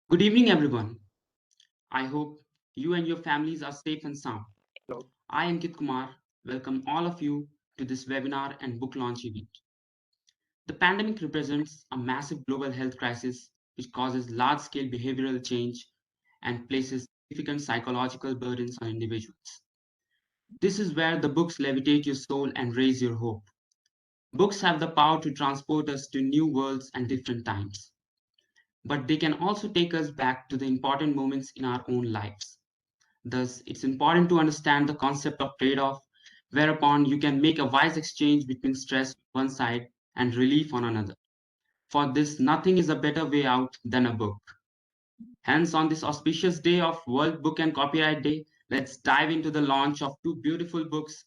Good evening, everyone. I hope you and your families are safe and sound. I, Ankit Kumar, welcome all of you to this webinar and book launch event. The pandemic represents a massive global health crisis which causes large scale behavioral change and places significant psychological burdens on individuals. This is where the books levitate your soul and raise your hope. Books have the power to transport us to new worlds and different times, but they can also take us back to the important moments in our own lives. Thus, it's important to understand the concept of trade off, whereupon you can make a wise exchange between stress on one side and relief on another. For this, nothing is a better way out than a book. Hence, on this auspicious day of World Book and Copyright Day, let's dive into the launch of two beautiful books,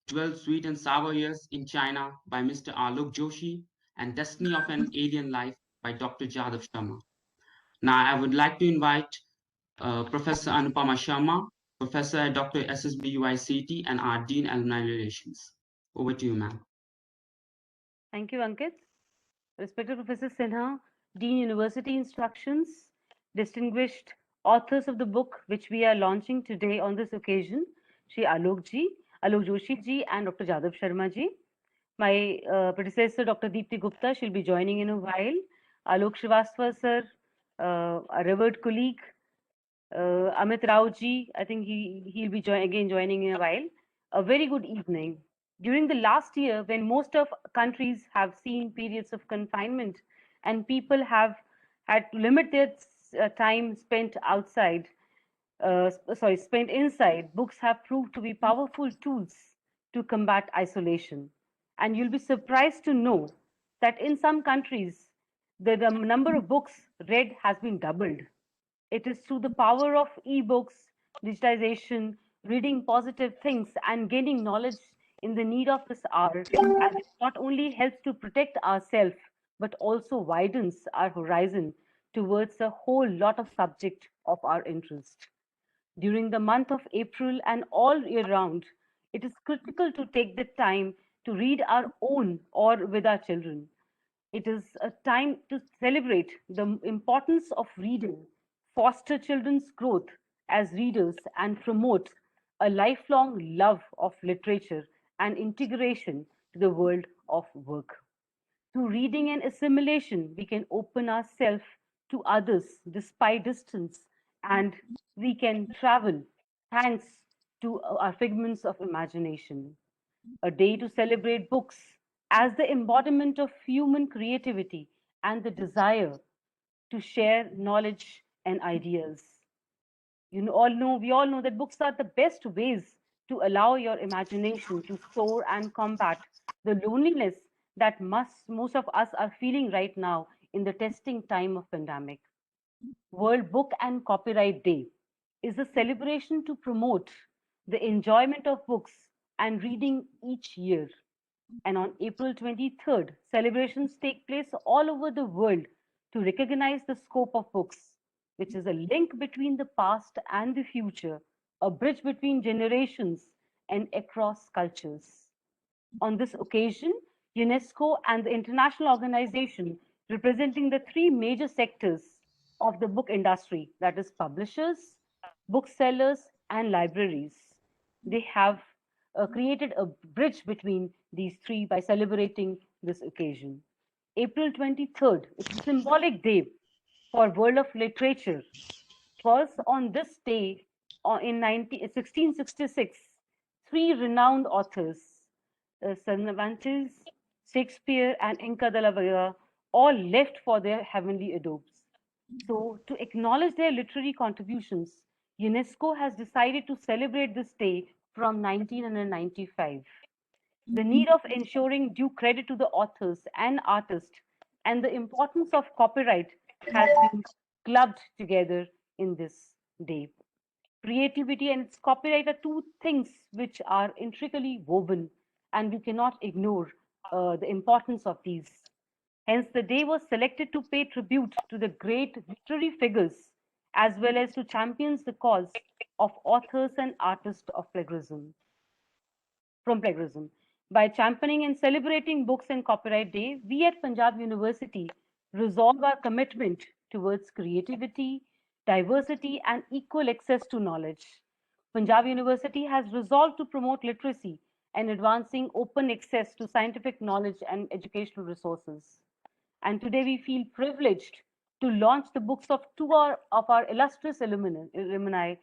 12 Sweet and Sour Years in China by Mr. Alok Joshi and Destiny of an Alien Life by Dr. Jadav Sharma. Now, I would like to invite Professor Anupama Sharma, Professor at Dr. SSBUICT and our Dean Alumni Relations. Over to you, ma'am. Thank you, Ankit. Respected Professor Sinha, Dean University Instructions, distinguished authors of the book which we are launching today on this occasion, Shri Alok ji, Alok Joshi ji, and Dr. Jadav Sharma ji. My predecessor, Dr. Deepti Gupta, she'll be joining in a while. Alok Srivastava sir, a revered colleague, Amit Rao ji, I think he'll be again joining in a while. A very good evening. During the last year, when most of countries have seen periods of confinement and people have had to limit their time spent outside, spent inside, books have proved to be powerful tools to combat isolation. And you'll be surprised to know that in some countries, the number of books read has been doubled. It is through the power of e-books, digitization, reading positive things, and gaining knowledge in the need of this hour. And it not only helps to protect ourselves, but also widens our horizon towards a whole lot of subject of our interest. During the month of April and all year round, it is critical to take the time to read our own or with our children. It is a time to celebrate the importance of reading, foster children's growth as readers, and promote a lifelong love of literature and integration to the world of work. Through reading and assimilation, we can open ourselves to others despite distance, and we can travel thanks to our figments of imagination. A day to celebrate books as the embodiment of human creativity and the desire to share knowledge and ideas. We all know that books are the best ways to allow your imagination to soar and combat the loneliness that most of us are feeling right now in the testing time of pandemic. World Book and Copyright Day is a celebration to promote the enjoyment of books and reading each year. And on April 23rd, celebrations take place all over the world to recognize the scope of books, which is a link between the past and the future, a bridge between generations and across cultures. On this occasion, UNESCO and the international organization representing the three major sectors of the book industry, that is, publishers, booksellers, and libraries, they have created a bridge between these three by celebrating this occasion. April 23rd is a symbolic day for world of literature. First, on this day, in 1666, three renowned authors, Cervantes, Shakespeare, and Inca de la Vega, all left for their heavenly abodes. So, to acknowledge their literary contributions, UNESCO has decided to celebrate this day from 1995. The need of ensuring due credit to the authors and artists and the importance of copyright has been clubbed together in this day. Creativity and its copyright are two things which are intricately woven, and we cannot ignore the importance of these. Hence, the day was selected to pay tribute to the great literary figures as well as to champions the cause of authors and artists of plagiarism from plagiarism. By championing and celebrating Books and Copyright Day, we at Punjab University resolve our commitment towards creativity, diversity, and equal access to knowledge. Punjab University has resolved to promote literacy and advancing open access to scientific knowledge and educational resources. And today we feel privileged to launch the books of of our illustrious alumni,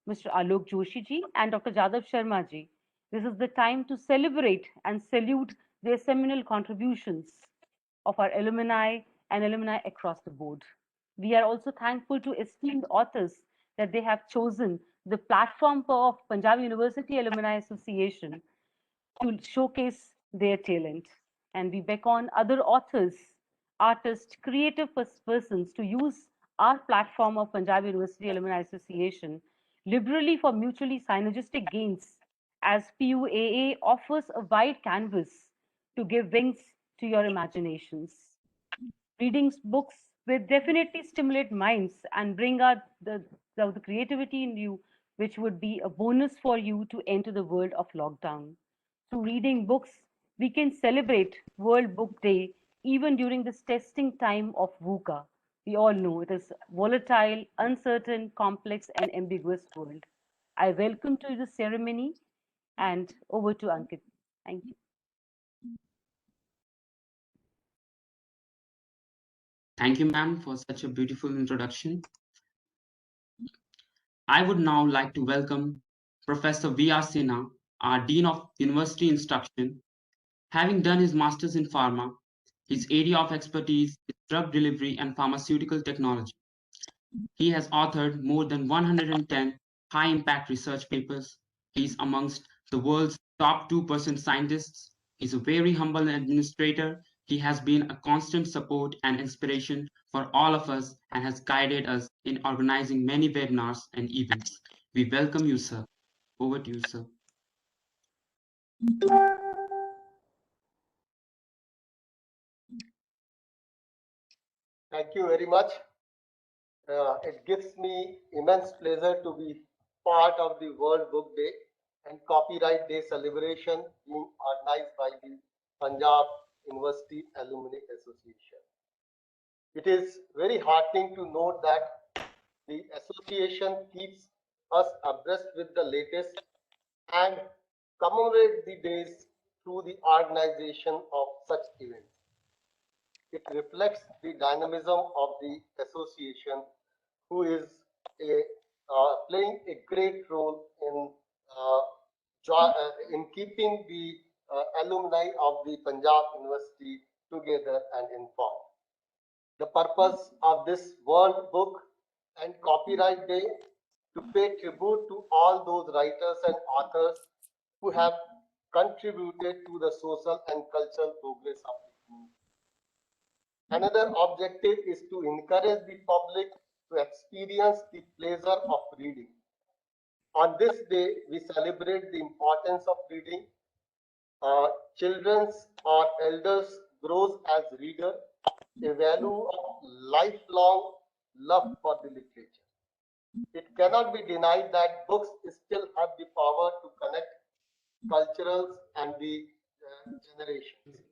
Mr. Alok Joshi ji and Dr. Jadav Sharma ji. This is the time to celebrate and salute their seminal contributions of our alumni and alumni across the board. We are also thankful to esteemed authors that they have chosen the platform of Punjab University Alumni Association to showcase their talent. And we beckon other authors, artists, creative persons to use our platform of Punjab University Alumni Association liberally for mutually synergistic gains, as PUAA offers a wide canvas to give wings to your imaginations. Reading books will definitely stimulate minds and bring out the creativity in you, which would be a bonus for you to enter the world of lockdown. Through reading books, we can celebrate World Book Day even during this testing time of VUCA. We all know it is volatile, uncertain, complex, and ambiguous world. I welcome to the ceremony and over to Ankit. Thank you. Thank you, ma'am, for such a beautiful introduction. I would now like to welcome Professor V.R. Sinha, our Dean of University Instruction. Having done his master's in pharma, his area of expertise is drug delivery and pharmaceutical technology. He has authored more than 110 high-impact research papers. He is amongst the world's top 2% scientists. He's a very humble administrator. He has been a constant support and inspiration for all of us and has guided us in organizing many webinars and events. We welcome you, sir. Over to you, sir. Thank you very much. It gives me immense pleasure to be part of the World Book Day and Copyright Day celebration being organized by the Punjab University Alumni Association. It is very heartening to note that the association keeps us abreast with the latest and commemorate the days through the organization of such events. It reflects the dynamism of the association, who is playing a great role in keeping the alumni of the Punjab University together and informed. The purpose of this World Book and Copyright Day to pay tribute to all those writers and authors who have contributed to the social and cultural progress of the community. Another objective is to encourage the public to experience the pleasure of reading. On this day, we celebrate the importance of reading. Children's or elders grows as reader, a value of lifelong love for the literature. It cannot be denied that books still have the power to connect cultures and the generations.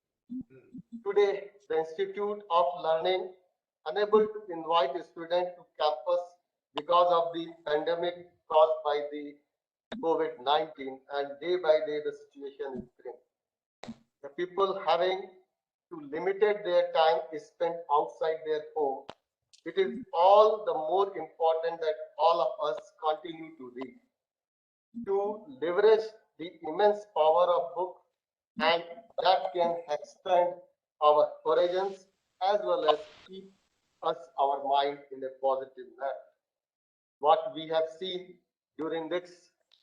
Today, the Institute of Learning unable to invite students to campus because of the pandemic caused by the COVID-19, and day by day the situation is grim. The people having to limited their time is spent outside their home. It is all the more important that all of us continue to read, to leverage the immense power of book, and that can expand our horizons as well as keep us our mind in a positive manner. What we have seen during this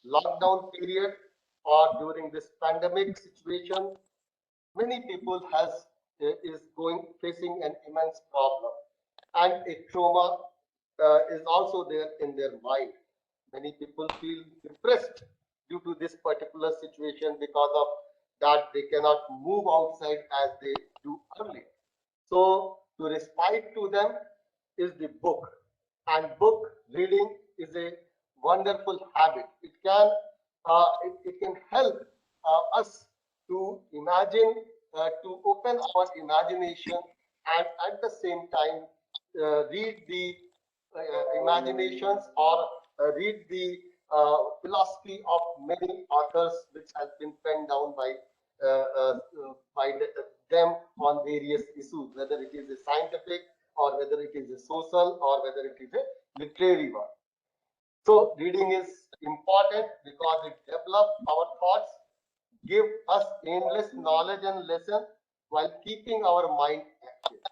lockdown period or during this pandemic situation, many people is going facing an immense problem, and a trauma is also there in their mind. Many people feel depressed due to this particular situation because of that they cannot move outside as they do earlier. So to respite to them is the book, and book reading is a wonderful habit. It can help us to imagine, to open our imagination, and at the same time read the imaginations or read the philosophy of many authors which has been penned down uh, uh, them on various issues, whether it is a scientific or whether it is a social or whether it is a literary work. So reading is important because it develops our thoughts, give us endless knowledge and lesson while keeping our mind active.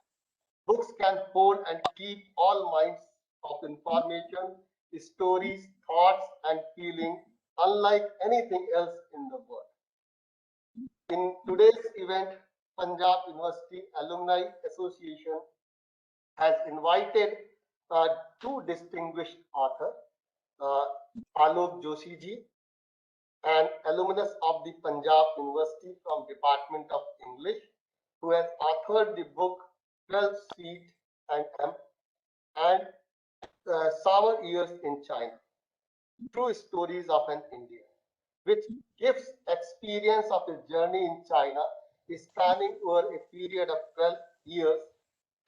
Books can hold and keep all minds of information, stories, thoughts, and feeling unlike anything else in the world. In today's event, Punjab University Alumni Association has invited uh, two distinguished authors, uh, Alok Joshi ji, an alumnus of the Punjab University from Department of English, who has authored the book 12 Sweet and and Sour Years in China, True Stories of an Indian, which gives experience of his journey in China spanning over a period of 12 years,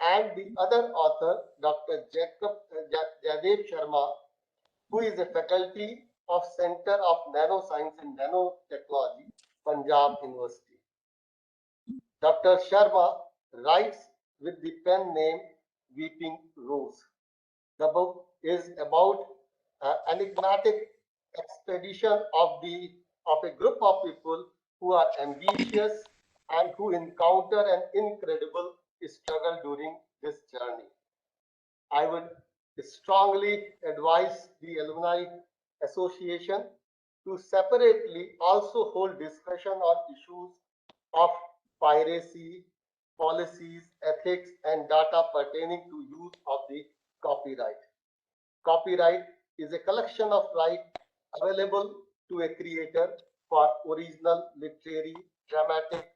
and the other author, Dr. Jadev Sharma, who is a faculty of Center of Nanoscience and Nanotechnology, Punjab University. Dr. Sharma writes with the pen name Weeping Rose. The book is about enigmatic expedition of a group of people who are ambitious and who encounter an incredible struggle during this journey. I would strongly advise the Alumni Association to separately also hold discussion on issues of piracy, policies, ethics, and data pertaining to use of the copyright. Copyright is a collection of rights available to a creator for original literary, dramatic,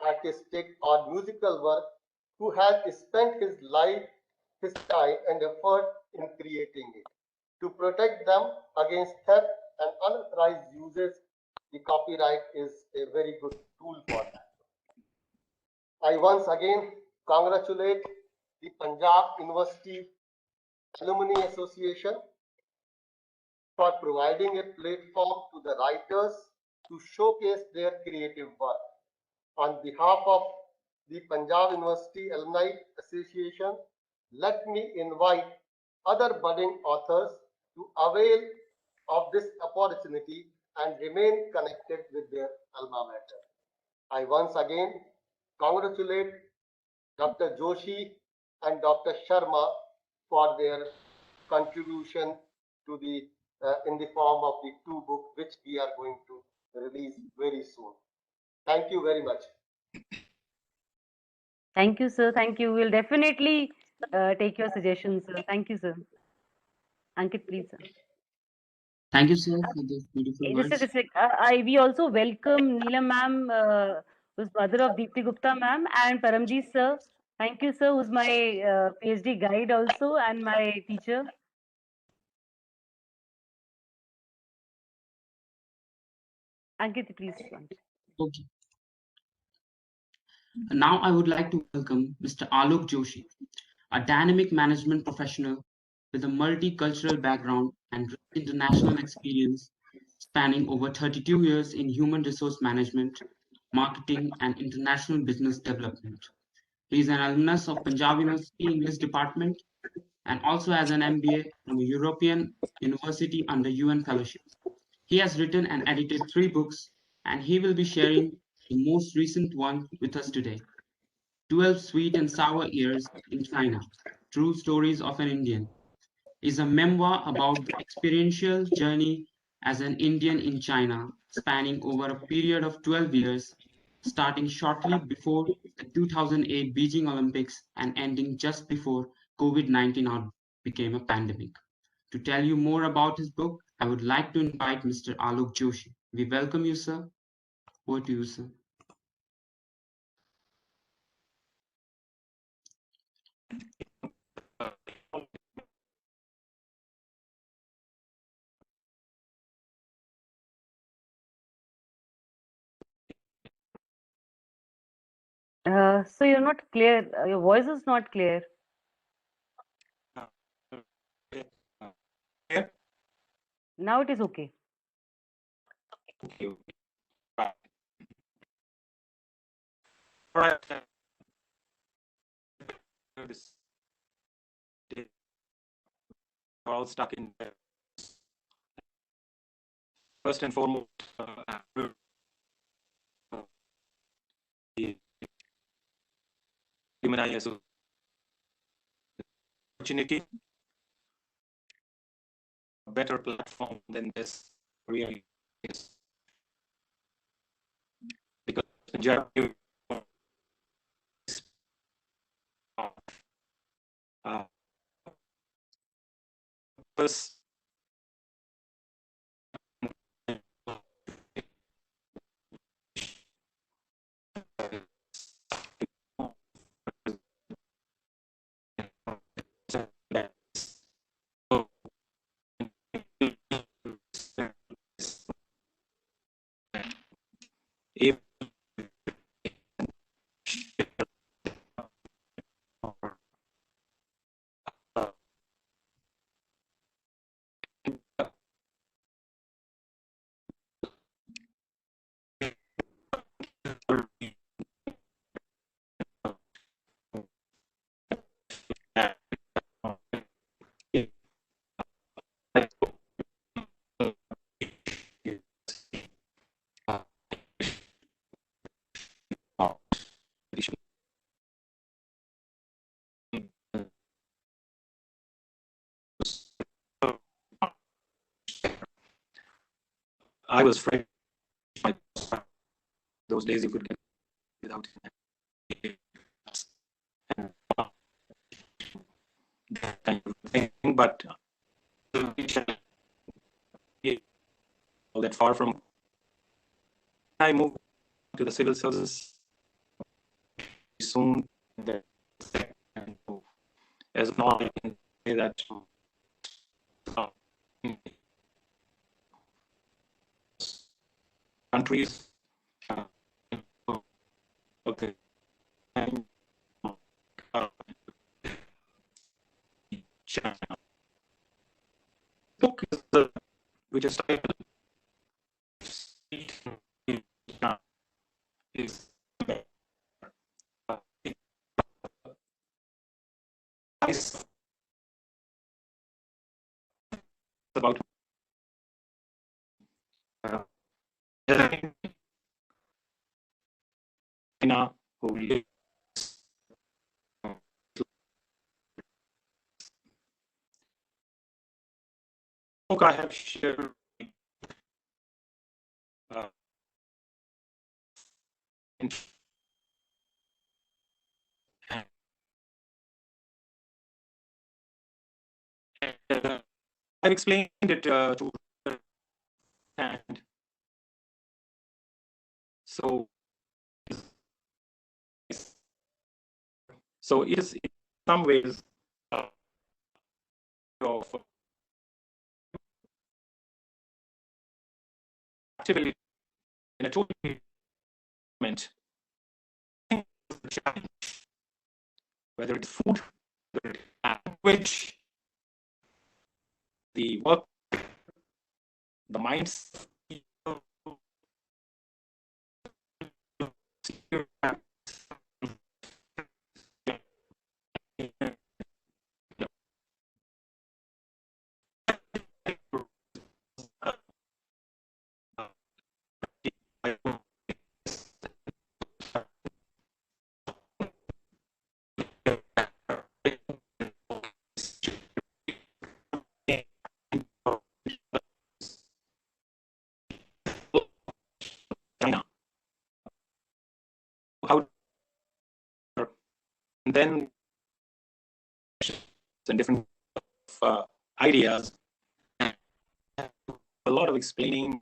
artistic, or musical work who has spent his life, his time, and effort in creating it. To protect them against theft and unauthorized uses, the copyright is a very good tool for that. I once again congratulate the Punjab University Alumni Association for providing a platform to the writers to showcase their creative work. On behalf of the Punjab University Alumni Association, let me invite other budding authors to avail of this opportunity and remain connected with their alma mater. I once again congratulate Dr. Joshi and Dr. Sharma for their contribution to the in the form of the two books which we are going to release very soon. Thank you very much. Thank you, sir. Thank you. We'll definitely take your suggestions, sir. Thank you, sir. Ankit, please, sir. Thank you, sir, for those beautiful Just a words. sec. We also welcome Neelam ma'am, who's mother of Deepti Gupta ma'am, and Paramjeet sir. Thank you, sir, who's my PhD guide also and my teacher. Ankit, please. Okay. Now I would like to welcome Mr. Alok Joshi, a dynamic management professional with a multicultural background and rich international experience spanning over 32 years in human resource management, marketing, and international business development. He is an alumnus of Punjab University English Department and also has an MBA from a European university under UN Fellowship. He has written and edited 3 books, and he will be sharing the most recent one with us today. 12 Sweet and Sour Years in China, True Stories of an Indian, is a memoir about the experiential journey as an Indian in China, spanning over a period of 12 years, starting shortly before the 2008 Beijing Olympics and ending just before COVID-19 became a pandemic. To tell you more about his book, I would like to invite Mr. Alok Joshi. We welcome you, sir. Over to you, sir. So you're not clear. Your voice is not clear. Now it is okay. Okay. Right. All right. This are all stuck in there. First and foremost, the Gemini as an opportunity, a better platform than this really is. Because the journey first if I was afraid those days you could get without that kind of thing, but all that far from. I moved to the civil services soon. As of now, I can say that countries. Okay. China. Book is which is titled is about China who lives book I have shared I've explained it to and so it is in some ways of actively in a total moment, whether it's food, whether it's language, the work, the minds. China. How and then and different ideas, a lot of explaining.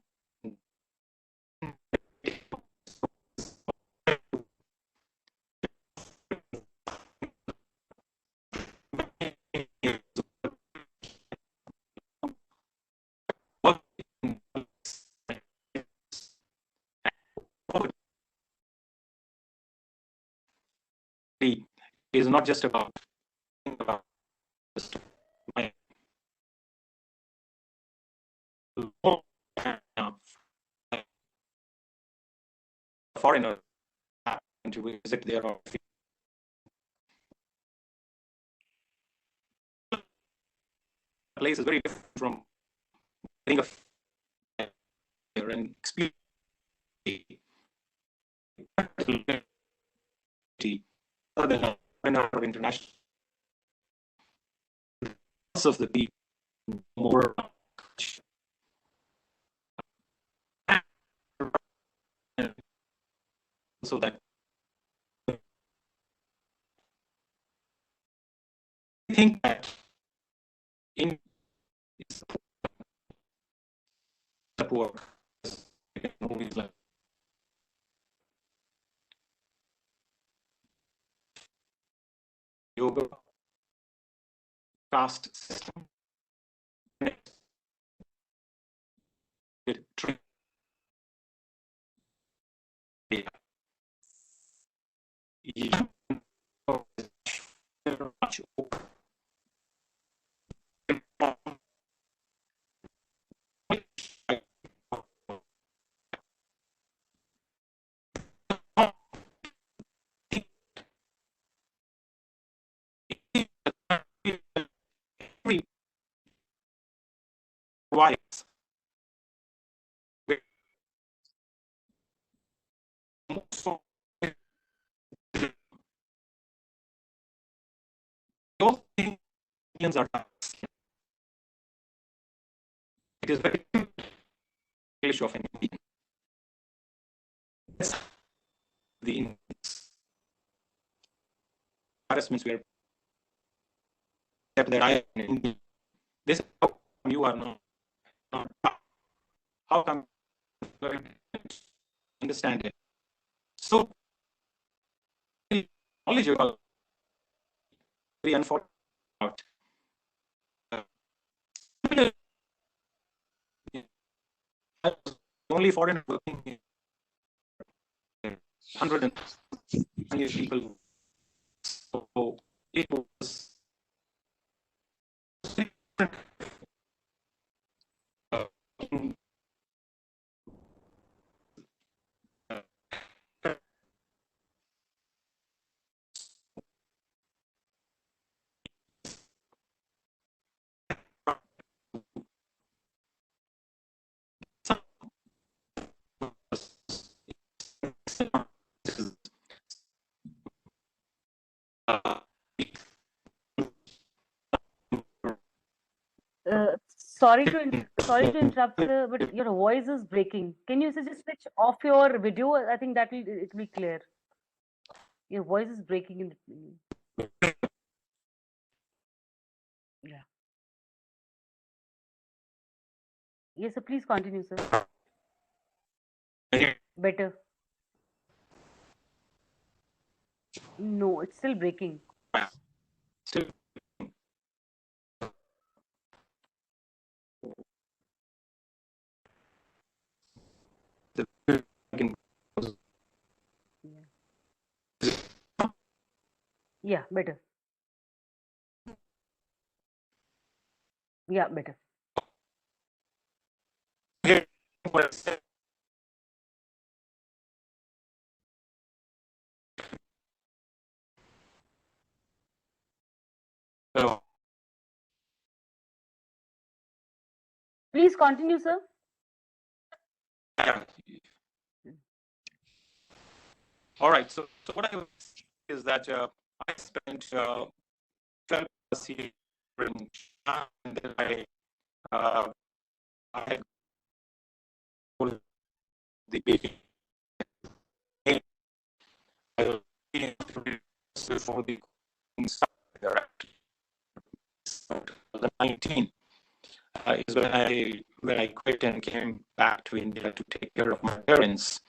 It is not just about my foreigner to visit there. Place is very different from getting a here and experience other than our international of the people more so that I think that in work movies like yoga caste system much wives all Indians are it is very English of an Indian. The embarrassments were that I am Indian. This how come you are not how come you understand it? So knowledgeable, very unfortunate. I was only foreign working here. 100 people. So it was Sorry to interrupt, sir, but your voice is breaking. Can you just switch off your video? I think that will it will be clear. Your voice is breaking in between. Yeah. Yes, sir. Please continue, sir. Better. No, it's still breaking. still Yeah, better. Yeah, better. Please continue, sir. All right. So what I would say is that I spent 12 years in China, and then I had the baby. For the 19 is when I quit and came back to India to take care of my parents.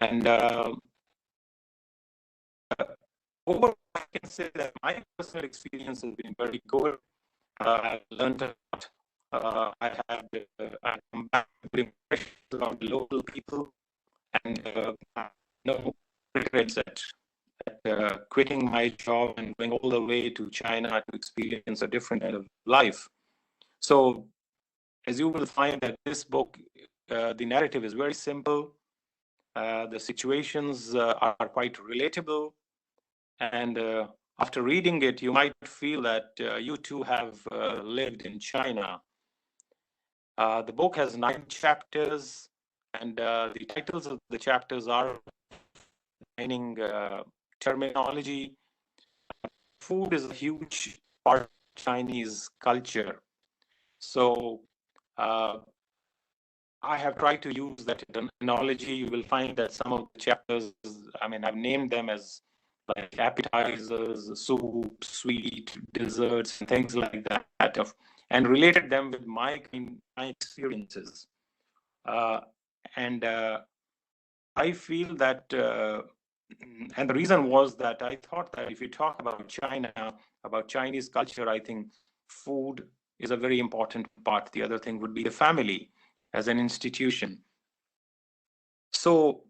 And overall, I can say that my personal experience has been very good. I learned a lot. I come back with impressions on local people, and no regrets at quitting my job and going all the way to China to experience a different kind of life. So as you will find that this book, the narrative is very simple. The situations are quite relatable. And after reading it, you might feel that you too have lived in China. The book has 9 chapters, and the titles of the chapters are defining terminology. Food is a huge part of Chinese culture. So I have tried to use that analogy. You will find that some of the chapters, I mean, I've named them as like appetizers, soup, sweet, desserts, and things like that, and related them with my experiences. And I feel that, and the reason was that I thought that if you talk about China, about Chinese culture, I think food is a very important part. The other thing would be the family as an institution. So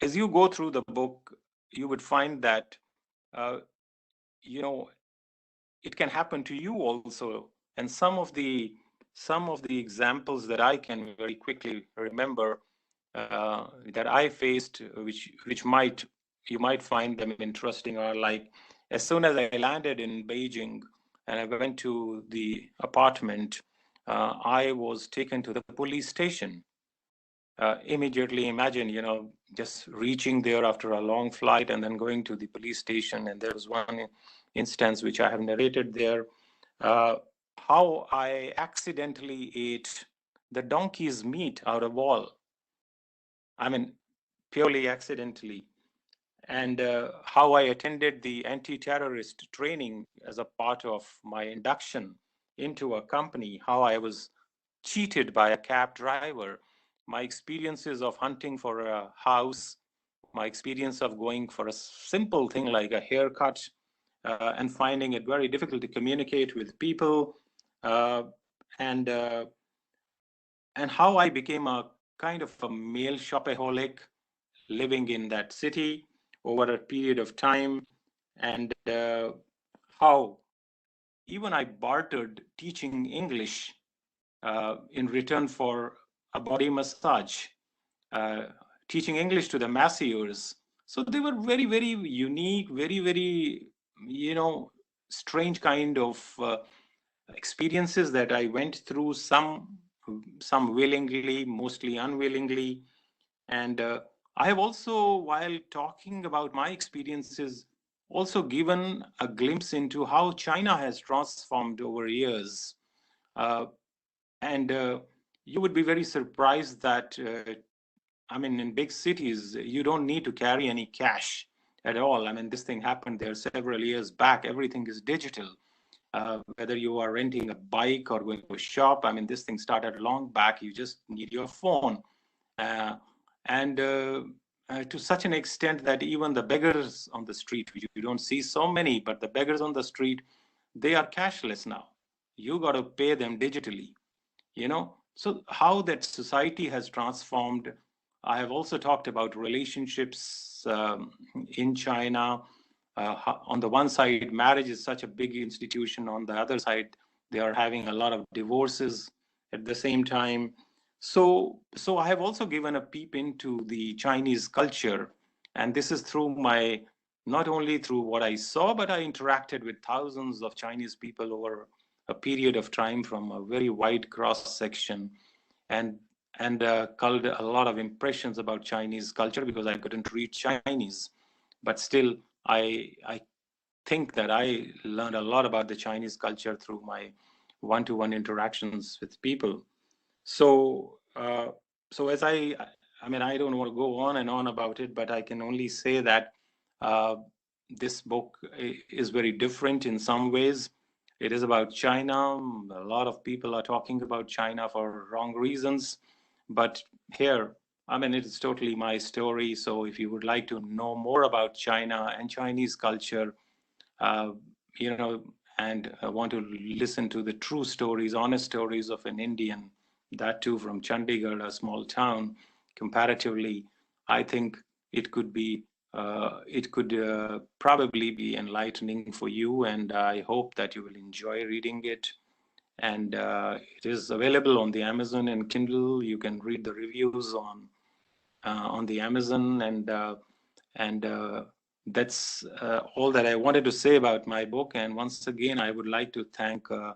as you go through the book, you would find that, you know, it can happen to you also. And some of the examples that I can very quickly remember that I faced, which you might find them interesting, are like, as soon as I landed in Beijing and I went to the apartment, I was taken to the police station. Immediately imagine, you know, just reaching there after a long flight and then going to the police station. And there was one instance which I have narrated there, how I accidentally ate the donkey's meat out of wall. I mean, purely accidentally. And how I attended the anti-terrorist training as a part of my induction into a company, how I was cheated by a cab driver, my experiences of hunting for a house, my experience of going for a simple thing like a haircut, and finding it very difficult to communicate with people, and how I became a kind of a male shopaholic living in that city over a period of time, and how even I bartered teaching English in return for a body massage, teaching English to the masseurs. So they were very, very unique, very, very, you know, strange kind of experiences that I went through, some willingly, mostly unwillingly. And I have also, while talking about my experiences, also given a glimpse into how China has transformed over years. And you would be very surprised that, I mean, in big cities, you don't need to carry any cash at all. I mean, this thing happened there several years back. Everything is digital. Whether you are renting a bike or going to a shop, I mean, this thing started long back. You just need your phone. And to such an extent that even the beggars on the street, which you don't see so many, but the beggars on the street, they are cashless now. You got to pay them digitally, you know. So how that society has transformed. I have also talked about relationships in China. On the one side, marriage is such a big institution. On the other side, they are having a lot of divorces at the same time. So I have also given a peep into the Chinese culture, and this is through my, not only through what I saw, but I interacted with thousands of Chinese people over a period of time from a very wide cross section, and culled a lot of impressions about Chinese culture because I couldn't read Chinese, but still I think that I learned a lot about the Chinese culture through my one-to-one interactions with people. So, as I mean, I don't want to go on and on about it, but I can only say that this book is very different in some ways. It is about China. A lot of people are talking about China for wrong reasons, but here, I mean, it is totally my story. So if you would like to know more about China and Chinese culture, you know, and want to listen to the true stories, honest stories of an Indian, that too from Chandigarh, a small town, comparatively, I think it could be, probably be enlightening for you, and I hope that you will enjoy reading it. and it is available on the Amazon and Kindle. You can read the reviews on the Amazon, and that's all that I wanted to say about my book. And once again, I would like to thank Mr.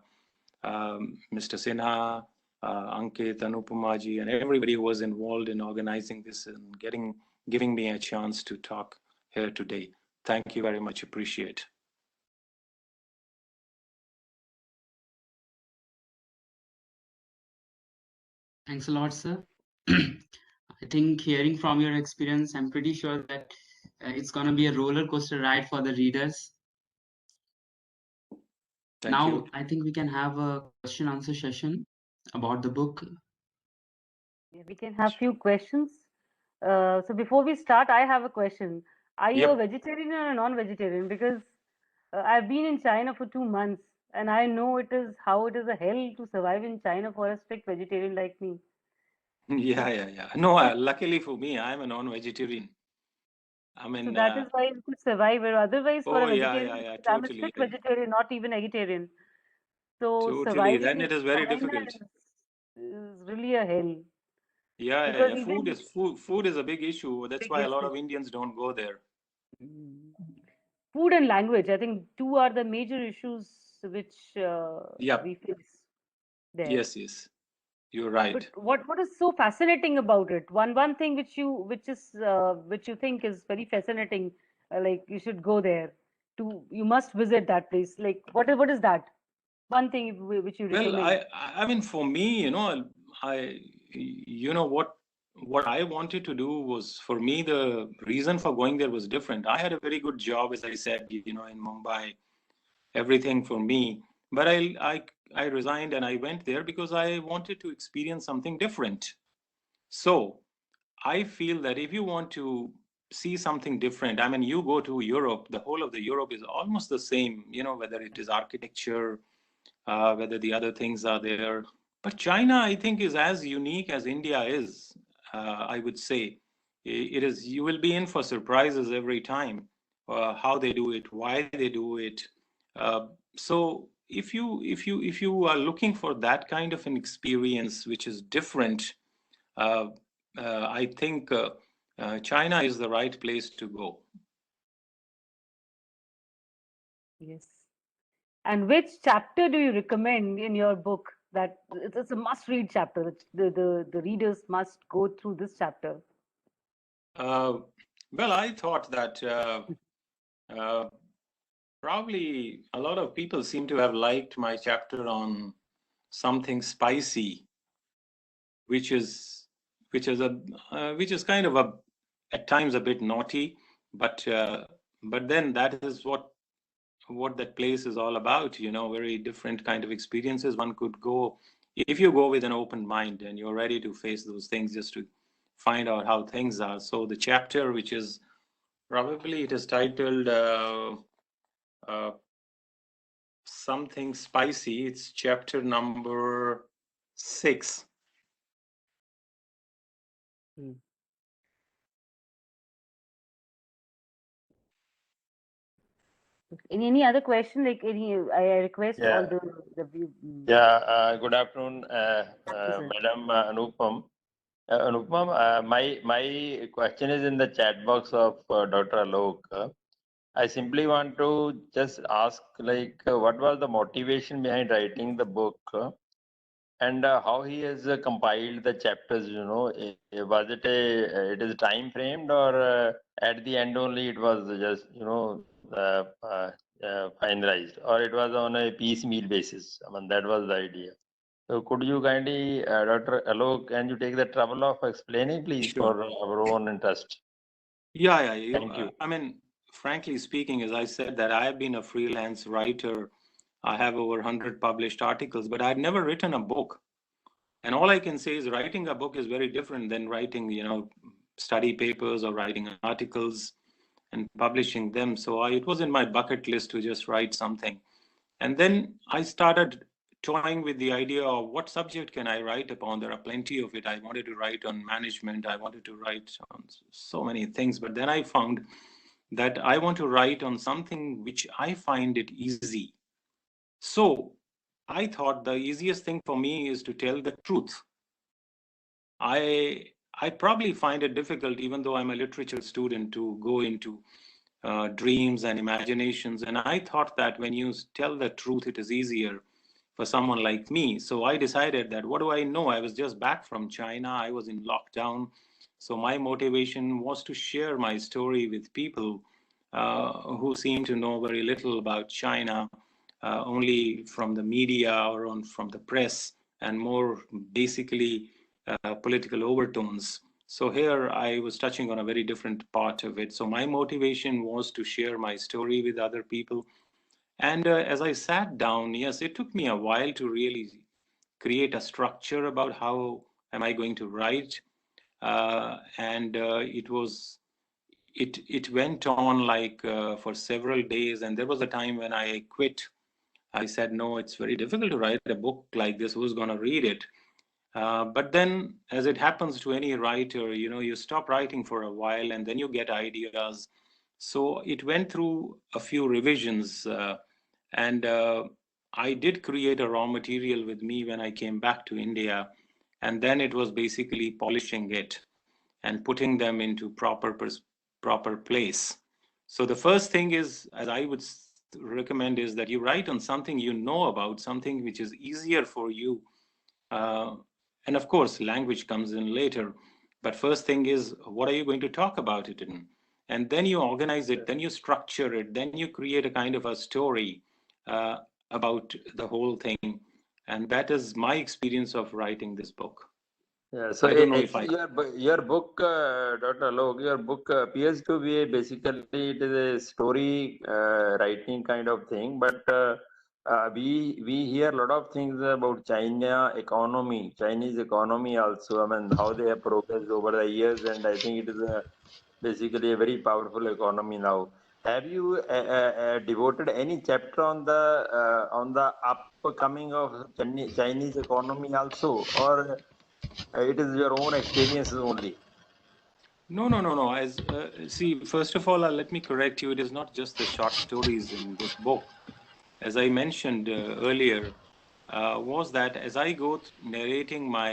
Sinha, Ankit, Anupumaji, and everybody who was involved in organizing this and giving me a chance to talk here today. Thank you very much. Appreciate. Thanks a lot, sir. I think hearing from your experience, I'm pretty sure that it's going to be a roller coaster ride for the readers. Thank Now, you. I think we can have a question answer session about the book. Yeah, we can have few questions. So before we start, I have a question. Are you a Yep. vegetarian or a non-vegetarian? Because I've been in China for 2 months, and I know it is a hell to survive in China for a strict vegetarian like me. Yeah. No, luckily for me, I'm a non-vegetarian. I So mean, that is why you could survive. Or otherwise, for a oh vegetarian, yeah, because I'm a totally, strict vegetarian, not even vegetarian. So totally. surviving Then in it is very China difficult. is really a hell. Yeah. Because Food even is food is a big issue. That's big why a lot issue. of Indians don't go there. Food and language, I think two are the major issues which Yep. we face there. Yes. You're But right. what is so fascinating about it? One thing which you think is very fascinating, like you should go there you must visit that place. Like what is that? One thing which you Well, recommend. I mean, for me, what I wanted to do was, for me, the reason for going there was different. I had a very good job, as I said, in Mumbai, everything for me. But I resigned and I went there because I wanted to experience something different. So I feel that if you want to see something different, I mean, you go to Europe, the whole of the Europe is almost the same, whether it is architecture, whether the other things are there. But China, I think, is as unique as India is. I would say it is. You will be in for surprises every time. How they do it, why they do it. So if you are looking for that kind of an experience, which is different, uh, I think China is the right place to go. Yes. And which chapter do you recommend in your book that it's a must-read chapter? The readers must go through this chapter. Well, I thought that uh, probably a lot of people seem to have liked my chapter on something spicy, which is which is kind of at times a bit naughty, but then that is what that place is all about. Very different kind of experiences one could go if you go with an open mind and you're ready to face those things just to find out how things are. So the chapter, which is probably, it is titled uh, something spicy. It's chapter number 6. Any other question? Like I request all Yeah. the view. Good afternoon, sir. Madam Anupam. Anupam, my question is in the chat box of Dr. Alok. I simply want to just ask, what was the motivation behind writing the book, and how he has compiled the chapters? Was it is time framed, or at the end only it was just finalized, or it was on a piecemeal basis? I mean, that was the idea. So could you kindly, Dr. Alok, can you take the trouble of explaining, please, Sure. for our own interest? Yeah. Thank you. I mean, frankly speaking, as I said, that I have been a freelance writer. I have over 100 published articles, but I'd never written a book. And all I can say is writing a book is very different than writing, study papers or writing articles and publishing them. So it was in my bucket list to just write something. And then I started toying with the idea of what subject can I write upon. There are plenty of it. I wanted to write on management. I wanted to write on so many things. But then I found that I want to write on something which I find it easy. So I thought the easiest thing for me is to tell the truth. I probably find it difficult, even though I'm a literature student, to go into dreams and imaginations. And I thought that when you tell the truth, it is easier for someone like me. So I decided that what do I know? I was just back from China. I was in lockdown. So my motivation was to share my story with people who seem to know very little about China, only from the media or from the press, and more basically political overtones. So here I was touching on a very different part of it. So my motivation was to share my story with other people. And as I sat down, yes, it took me a while to really create a structure about how am I going to write. And it went on like for several days. And there was a time when I quit. I said, no, it's very difficult to write a book like this. Who's going to read it? But then, as it happens to any writer, you stop writing for a while and then you get ideas. So it went through a few revisions, and I did create a raw material with me when I came back to India, and then it was basically polishing it and putting them into proper place. So the first thing is, as I would recommend, is that you write on something you know about, something which is easier for you. Uh, and of course, language comes in later. But first thing is, what are you going to talk about it in? And then you organize it, then you structure it, then you create a kind of a story uh, about the whole thing. And that is my experience of writing this book. Yeah, so I don't know if actually your book, Dr. Alok, your book appears to be basically it is a story writing kind of thing, but we hear a lot of things about China economy, Chinese economy also. I mean, how they have progressed over the years, and I think it is basically a very powerful economy now. Have you devoted any chapter on the upcoming of Chinese economy also, or? It is your own experiences only. No. As see, first of all, let me correct you. It is not just the short stories in this book. As I mentioned earlier, was that as I go narrating my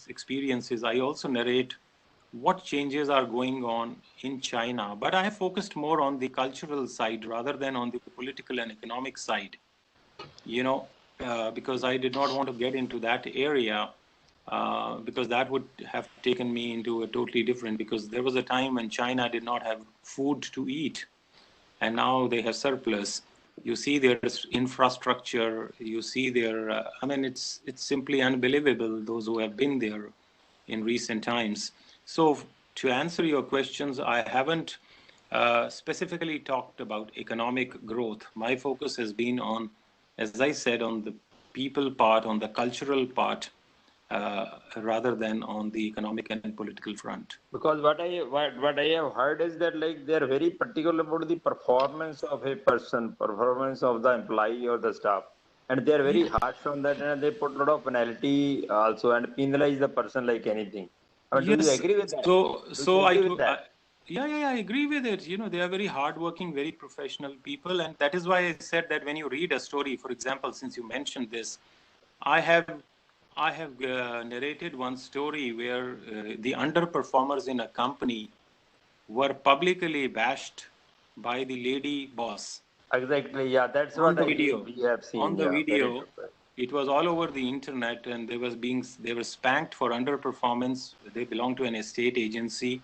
experiences, I also narrate what changes are going on in China. But I have focused more on the cultural side rather than on the political and economic side, because I did not want to get into that area, because that would have taken me into a totally different, because there was a time when China did not have food to eat, and now they have surplus. You see their infrastructure, you see their, I mean, it's simply unbelievable, those who have been there in recent times. So to answer your questions, I haven't specifically talked about economic growth. My focus has been on, as I said, on the people part, on the cultural part, rather than on the economic and political front. Because what I have heard is that like they are very particular about the performance of a person, performance of the employee or the staff, and they are very harsh on that, and they put a lot of penalty also and penalize the person like anything. Do you Yes. agree with that? So, Do so you agree with that? yeah, I agree with it. They are very hardworking, very professional people, and that is why I said that when you read a story, for example, since you mentioned this, I have narrated one story where the underperformers in a company were publicly bashed by the lady boss. Exactly. Yeah, that's On what the video, we have on seen. the Yeah, very video, true. it was all over the internet, and they were spanked for underperformance. They belong to an estate agency.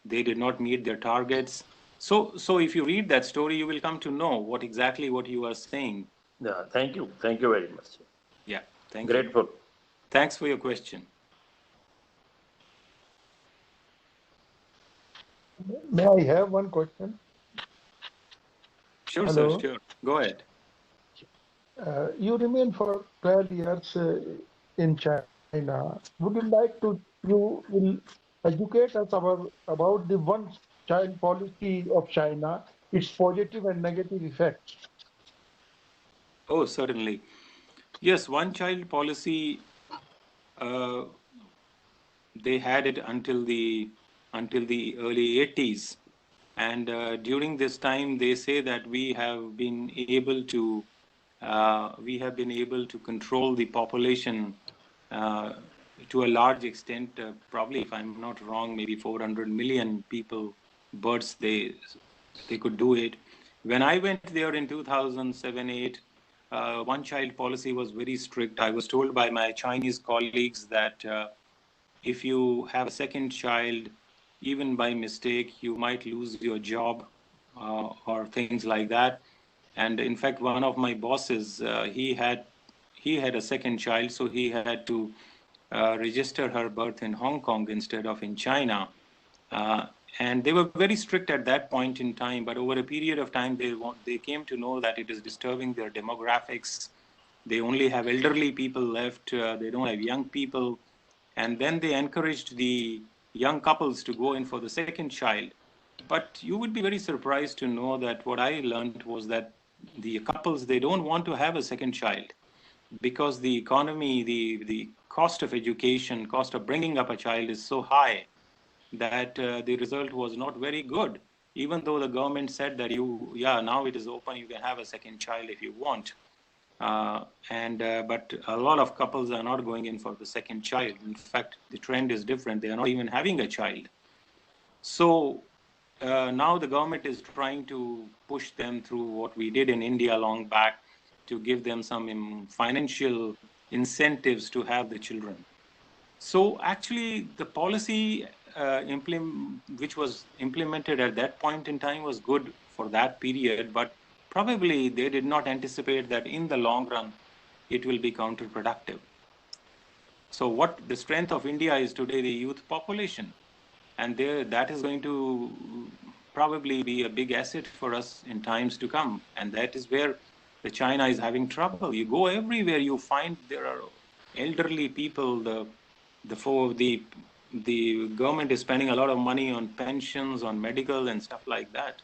They did not meet their targets. So if you read that story, you will come to know what you are saying. Yeah, thank you very much. Yeah, thank you. Grateful. Thanks for your question. May I have one question? Sure, Hello. sir. Sure. Go ahead. You remain for 12 years in China. Would you like to, you will educate us about the one-child policy of China, its positive and negative effects? Oh, certainly. Yes, one child policy, uh, they had it until the early 80s. And during this time, they say that we have been able to we have been able to control the population to a large extent. Probably, if I'm not wrong, maybe 400 million people, birds, they could do it. When I went there in 2007-8, one-child policy was very strict. I was told by my Chinese colleagues that if you have a second child, even by mistake, you might lose your job or things like that. And in fact, one of my bosses, he had a second child, so he had to register her birth in Hong Kong instead of in China. And they were very strict at that point in time, but over a period of time, they came to know that it is disturbing their demographics. They only have elderly people left. They don't have young people. And then they encouraged the young couples to go in for the second child. But you would be very surprised to know that what I learned was that the couples, they don't want to have a second child because the economy, the cost of education, cost of bringing up a child is so high that the result was not very good. Even though the government said that now it is open, you can have a second child if you want. But a lot of couples are not going in for the second child. In fact, the trend is different. They are not even having a child. So now the government is trying to push them through what we did in India long back to give them some financial incentives to have the children. So actually the policy which was implemented at that point in time was good for that period, but probably they did not anticipate that in the long run, it will be counterproductive. So what the strength of India is today, the youth population. And that is going to probably be a big asset for us in times to come. And that is where the China is having trouble. You go everywhere, you find there are elderly people. The government is spending a lot of money on pensions, on medical and stuff like that.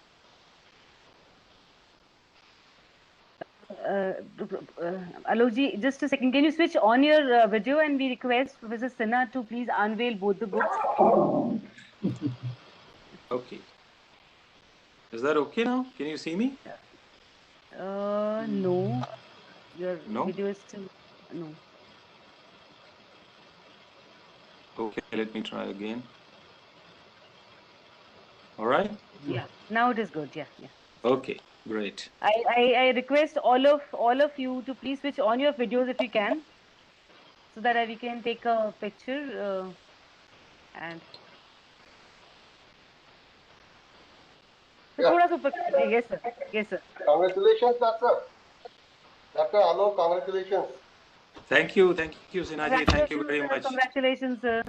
Alokji, just a second. Can you switch on your video and we request Professor Sinha to please unveil both the books? Okay. Is that okay now? Can you see me? No. Your video is still no. Okay, let me try again. All right. Yeah. Now it is good. Yeah. Okay. Great. I request all of you to please switch on your videos if you can, so that we can take a picture and. Yes, sir. Yes, sir. Congratulations, Doctor. Dr. Alok, congratulations. Thank you, Sinhaji. Thank you very much. Congratulations, sir.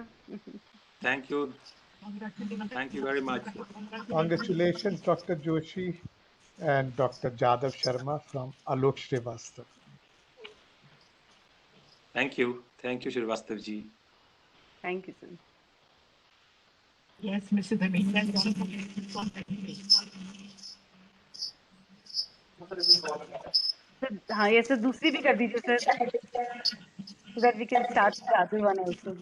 Thank you. Thank you very much. Congratulations, Dr. Joshi and Dr. Jadav Sharma from Alok Srivastav. Thank you. Thank you, Srivastav ji. Thank you, sir. Yes, Mr. Dhameja. हाँ ये sir दूसरी भी कर दीजिए sir, so that we can start the other one also.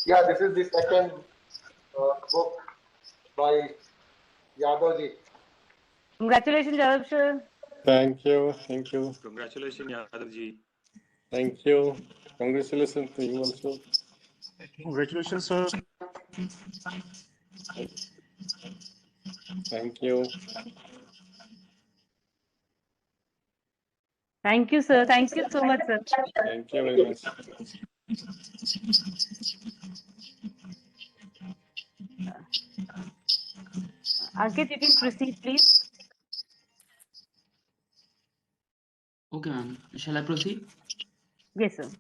Yeah, this is the second book by Yadav ji. Congratulations, Yadav sir. Thank you. Thank you. Congratulations, Yadav ji. Thank you. Congratulations to you also. Congratulations, sir. Thank you. Thank you, sir. Thank you so much, sir. Thank you very much. Ankit, you can proceed, please. Okay, ma'am. Shall I proceed? Yes, sir.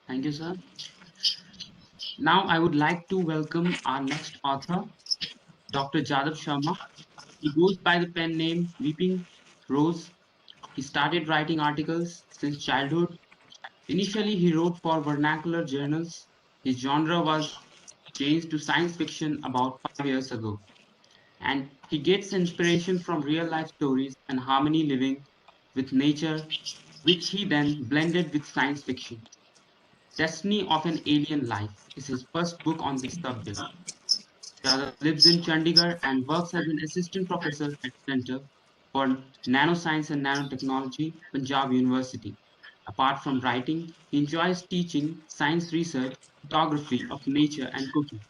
Thank you, sir. Now I would like to welcome our next author, Dr. Jadav Sharma. He goes by the pen name Weeping Rose. He started writing articles since childhood. Initially, he wrote for vernacular journals. His genre was changed to science fiction about 5 years ago. And he gets inspiration from real life stories and harmony living with nature which he then blended with science fiction. Destiny of an Alien Life is his first book on this subject. Jadhav lives in Chandigarh and works as an assistant professor at Center for Nanoscience and Nanotechnology, Punjab University. Apart from writing, he enjoys teaching science research, photography of nature, and cooking.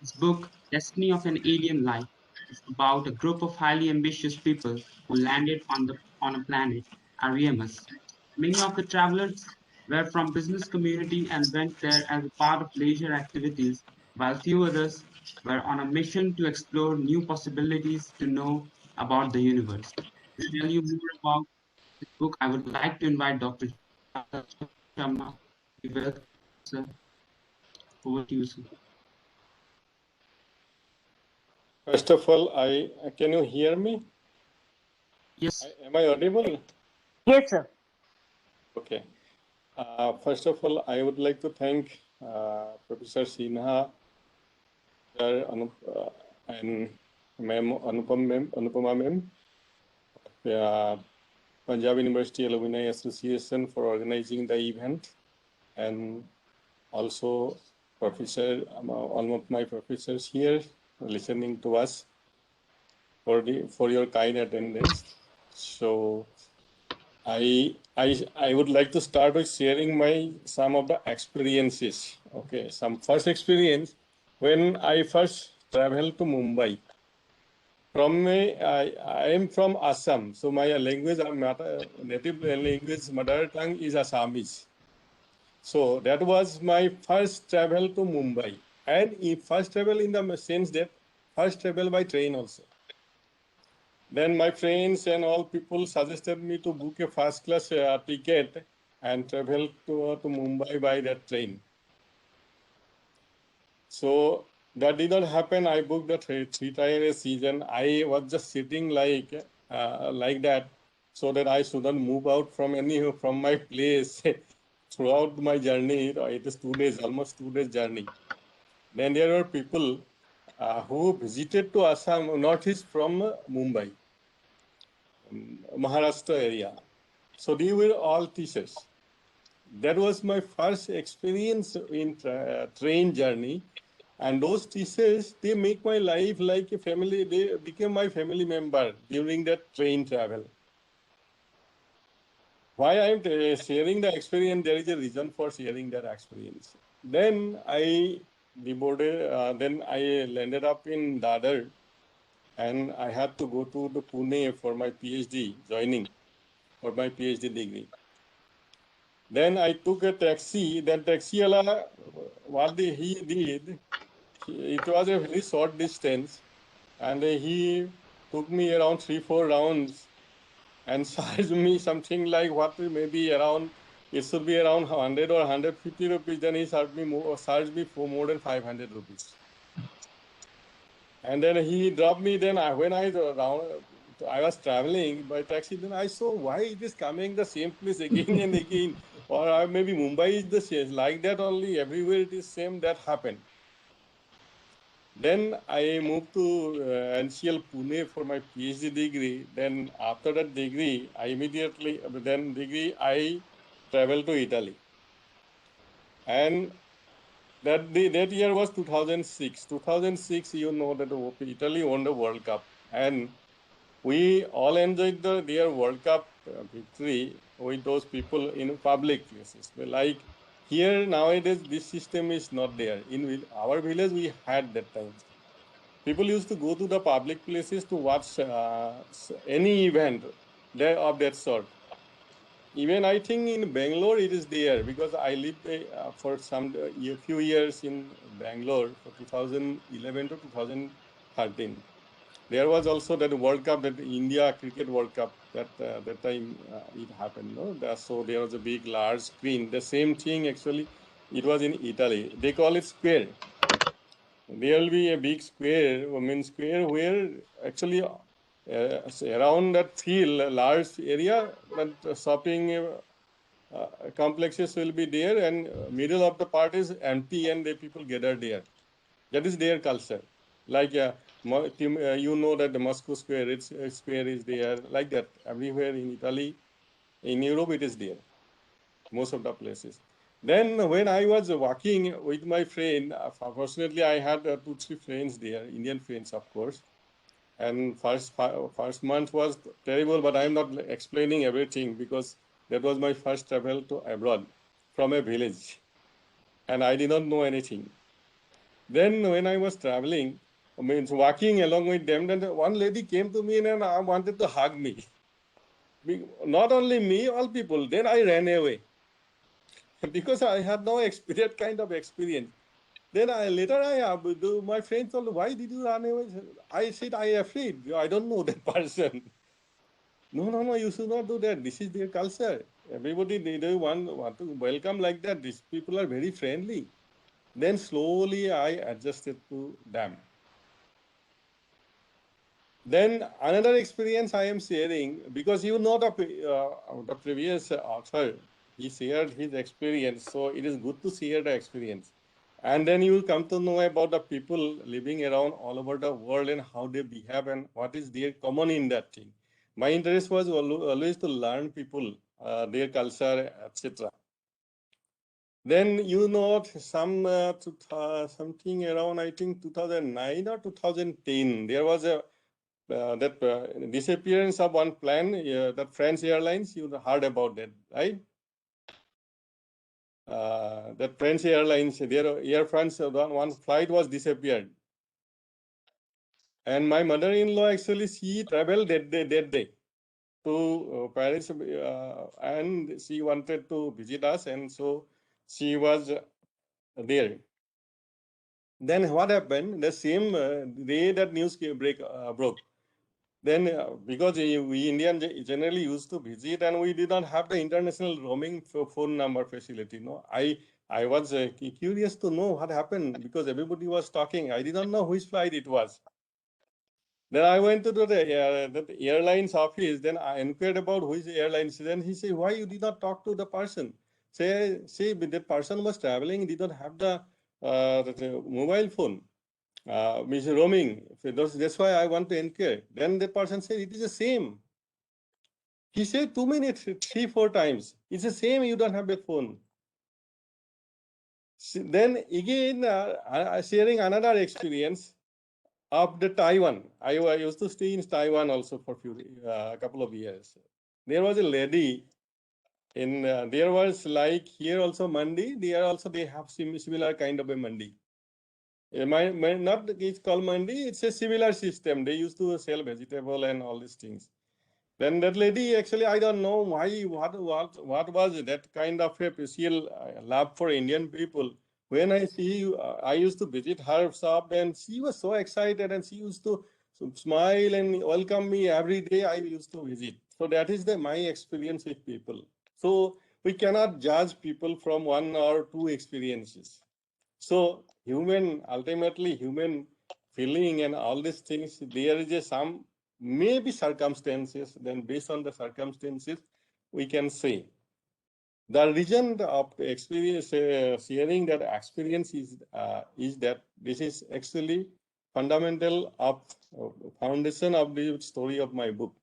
His book, Destiny of an Alien Life, is about a group of highly ambitious people who landed on a planet, Ariamus. Many of the travelers were from business community and went there as a part of leisure activities, while few others were on a mission to explore new possibilities to know about the universe. To tell you more about this book, I would like to invite Dr. Sharma. Welcome, sir. Over to you, sir. First of all, can you hear me? Yes. Am I audible? Yes, sir. Okay. First of all, I would like to thank Professor Sinha sir, and Anupama ma'am, Punjab University Alumni Association for organizing the event, and also all of my professors here listening to us for your kind attendance. So I would like to start with sharing some of the experiences. Okay, some first experience when I first traveled to Mumbai. I am from Assam, so my language, native language, mother tongue is Assamese. So that was my first travel to Mumbai, and first travel in the sense that first travel by train also. Then my friends and all people suggested me to book a first class ticket and travel to Mumbai by that train. So that did not happen. I booked the three-tier season. I was just sitting like that, so that I shouldn't move out from my place throughout my journey. It is 2 days, almost 2 days journey. Then there were people who visited to Assam, northeast from Mumbai, Maharashtra area. So they were all teachers. That was my first experience in train journey. And those teachers, they make my life like a family. They became my family member during that train travel. Why I'm sharing the experience, there is a reason for sharing that experience. Then I landed up in Dadar, and I had to go to the Pune for my PhD, joining for my PhD degree. Then I took a taxi. That taxi wala, he did, it was a very short distance, and he took me around 3-4 rounds and charged me something like maybe around, it should be around 100 or 150 rupees. Then he charged me for more than 500 rupees. And then he dropped me. Then when I was traveling by taxi, then I saw why it is coming the same place again and again. Or maybe Mumbai is the same, like that only, everywhere it is same. That happened. Then I moved to NCL Pune for my PhD degree. Then after that degree, I traveled to Italy. And that year was 2006. 2006, you know that Italy won the World Cup. And we all enjoyed their World Cup victory with those people in public places. Like here nowadays, this system is not there. In our village, we had that time. People used to go to the public places to watch any event of that sort. Even I think in Bangalore it is there, because I lived for a few years in Bangalore for 2011 to 2013. There was also that World Cup, that India Cricket World Cup, that time it happened. No? So there was a big, large screen. The same thing actually, it was in Italy. They call it square. There will be a big square, main square, where actually around that field, large area, that shopping complexes will be there, and middle of the part is empty, and the people gather there. That is their culture. Like you know that the Moscow Square, its square is there, like that everywhere in Italy. In Europe, it is there, most of the places. Then when I was walking with my friend, fortunately I had 2-3 friends there, Indian friends, of course. And first month was terrible, but I'm not explaining everything because that was my first travel to abroad from a village, and I did not know anything. Then when I was traveling, means walking along with them, then one lady came to me and wanted to hug me. Not only me, all people. Then I ran away because I had no experience, kind of experience. Then my friend told, why did you run away? I said, I am afraid. I don't know that person. No, you should not do that. This is their culture. Everybody, they want to welcome like that. These people are very friendly. Then slowly I adjusted to them. Then another experience I am sharing, because the previous author, he shared his experience, so it is good to share the experience. And then you will come to know about the people living around all over the world and how they behave and what is their common in that thing. My interest was always to learn people, their culture, etc. Then something around, I think 2009 or 2010, there was a disappearance of one plane, that French Airlines. You heard about that, right? That French Airlines, their Air France, one flight was disappeared. And my mother-in-law actually, she traveled that day to Paris, and she wanted to visit us, and so she was there. Then what happened? The same day that news broke. Then, because we Indians generally used to visit, and we did not have the international roaming phone number facility. No, I was curious to know what happened because everybody was talking. I did not know which flight it was. Then I went to the airlines office. Then I inquired about which airlines. Then he said, "Why you did not talk to the person?" Say, the person was traveling, did not have the mobile phone. Means roaming. That's why I want to inquire. Then the person said, it is the same. He said 2 minutes, 3-4 times. It's the same, you don't have a phone. Then again, sharing another experience of the Taiwan. I used to stay in Taiwan also for a couple of years. There was a lady there was like here also mandi. There also they have similar kind of a mandi. Not it's called mandi, it's a similar system. They used to sell vegetable and all these things. Then that lady, actually, I don't know why, what was that kind of a special love for Indian people. When I used to visit her shop, and she was so excited, and she used to smile and welcome me every day I used to visit. So that is my experience with people. So we cannot judge people from 1 or 2 experiences. So ultimately human feeling and all these things, there is some maybe circumstances, then based on the circumstances, we can say. The reason of experience, sharing that experience is that this is actually fundamental of foundation of the story of my book.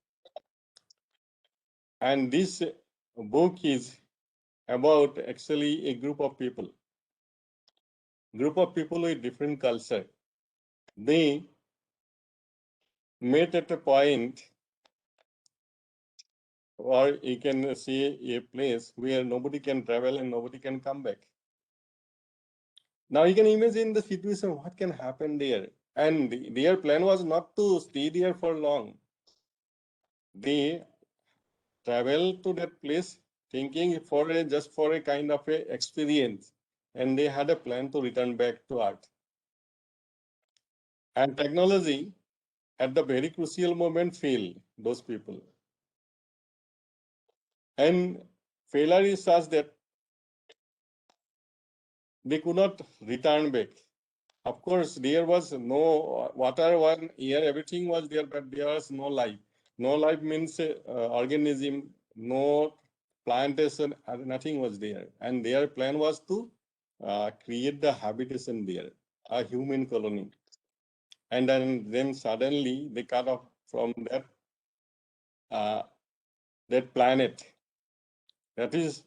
And this book is about actually a group of people with different culture. They met at a point, or you can see a place where nobody can travel and nobody can come back. Now you can imagine the situation, what can happen there. And their plan was not to stay there for long. They travel to that place thinking just for a kind of a experience. And they had a plan to return back to Earth. And technology at the very crucial moment failed those people. And failure is such that they could not return back. Of course, there was no water, one air, everything was there, but there was no life. No life means organism, no plantation, nothing was there. And their plan was to create the habitation there, a human colony. And then suddenly they cut off from that planet. That is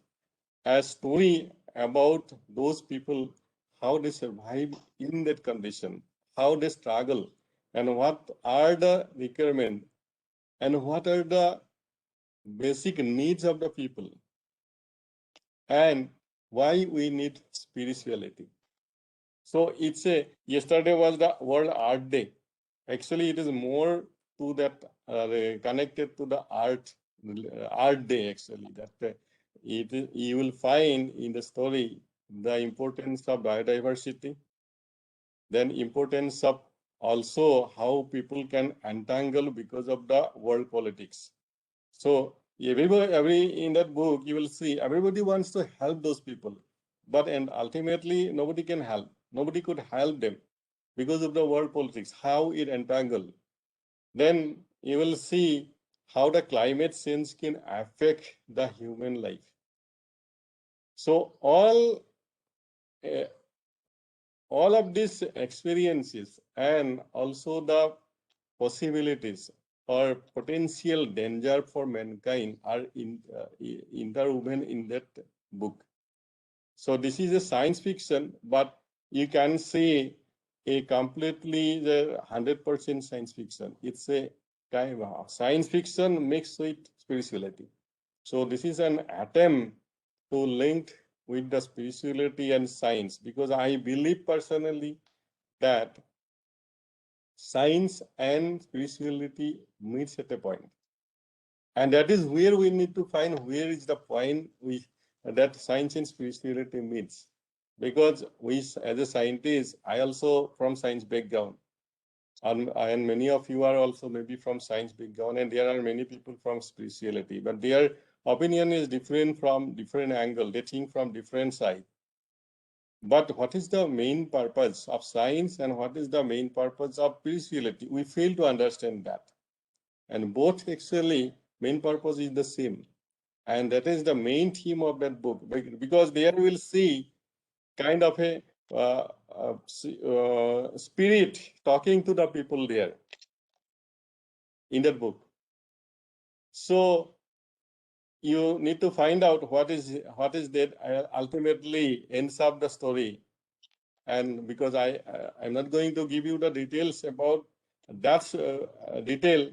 a story about those people, how they survive in that condition, how they struggle, and what are the requirements, and what are the basic needs of the people, and why we need spirituality. So it's yesterday was the World Art Day. Actually, it is more to that connected to the art day. Actually, that you will find in the story the importance of biodiversity, then importance of also how people can entangle because of the world politics. So every in that book you will see everybody wants to help those people, but and ultimately nobody can help. Nobody could help them because of the world politics, how it entangled. Then you will see how the climate change can affect the human life. So all of these experiences and also the possibilities or potential danger for mankind are interwoven in that book. So this is a science fiction, but you can say a completely 100% science fiction. It's a kind of science fiction mixed with spirituality. So this is an attempt to link with the spirituality and science, because I believe personally that science and spirituality meets at a point. And that is where we need to find where is the point that science and spirituality meets. Because we, as a scientist, I also from science background, and many of you are also maybe from science background, and there are many people from spirituality, but their opinion is different from different angle. They think from different side. But what is the main purpose of science and what is the main purpose of spirituality? We fail to understand that. And both actually main purpose is the same. And that is the main theme of that book, because there we will see kind of a spirit talking to the people there in that book. So you need to find out what is that ultimately ends up the story. And because I'm not going to give you the details about that detail,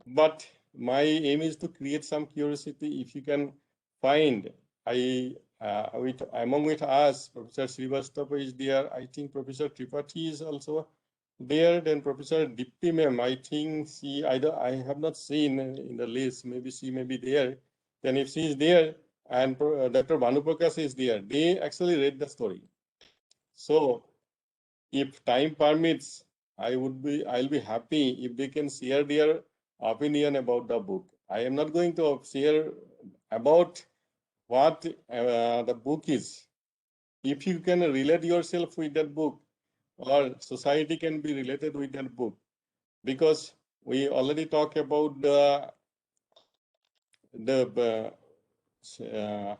but my aim is to create some curiosity. If you can find, among with us, Professor Srivastava is there. I think Professor Tripathi is also there. Then Professor Dipti ma'am, I think I have not seen in the list. Maybe she may be there. Then if she is there, and Dr. Bhanuprakash is there, they actually read the story. So if time permits, I'll be happy if they can share their opinion about the book. I am not going to share about what the book is. If you can relate yourself with that book, or society can be related with that book, because we already talked about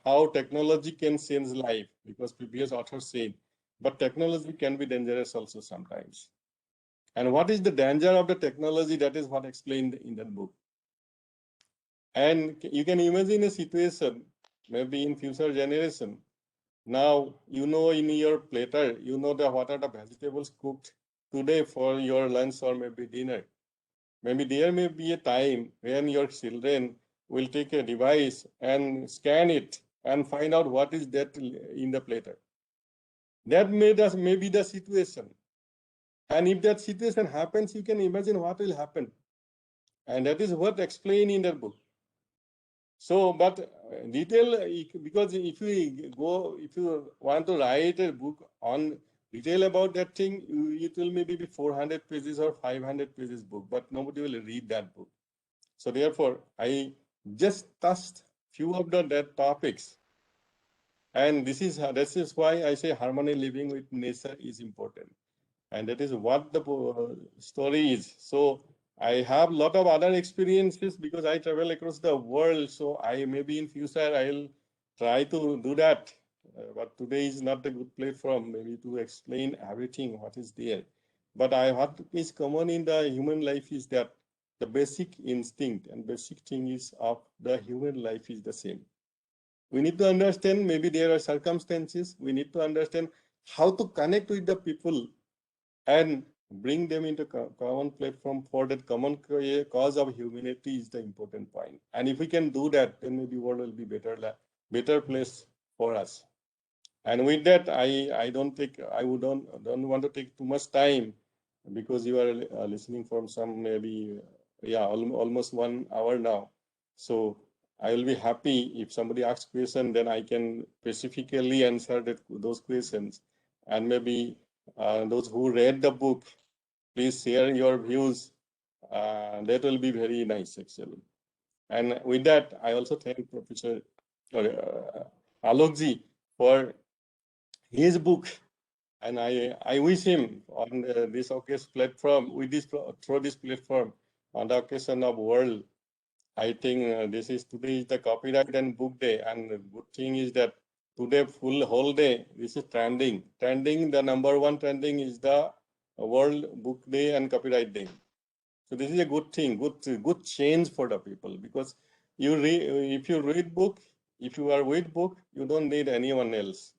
how technology can change life, because previous authors said, but technology can be dangerous also sometimes. And what is the danger of the technology? That is what explained in that book. And you can imagine a situation, maybe in future generation. Now, you know, in your platter, you know what are the vegetables cooked today for your lunch or maybe dinner. Maybe there may be a time when your children will take a device and scan it and find out what is that in the platter. That may be the situation. And if that situation happens, you can imagine what will happen. And that is what explained in that book. So, but detail, because if you want to write a book on detail about that thing, it will maybe be 400 pages or 500 pages book, but nobody will read that book. So therefore, I just touched few of that topics. And this is why I say harmony living with nature is important. And that is what the story is. So I have a lot of other experiences because I travel across the world. So I maybe in future I'll try to do that. But today is not a good platform maybe to explain everything what is there. But what is common in the human life is that the basic instinct and basic thing is of the human life is the same. We need to understand maybe there are circumstances. We need to understand how to connect with the people and bring them into common platform for that common cause of humanity is the important point. And if we can do that, then maybe world will be better place for us. And with that, I don't want to take too much time because you are listening from some maybe almost 1 hour now. So I will be happy if somebody asks question, then I can specifically answer those questions. And maybe those who read the book, please share your views. That will be very nice actually. And with that, I also thank Professor Alokji for his book, and I wish him on this occasion platform through this platform on the occasion of world. I think today is the copyright and book day, and the good thing is that today whole day this is trending. The number one trending is the World Book Day and Copyright Day. So this is a good thing, good change for the people, because if you read book, if you are with book, you don't need anyone else.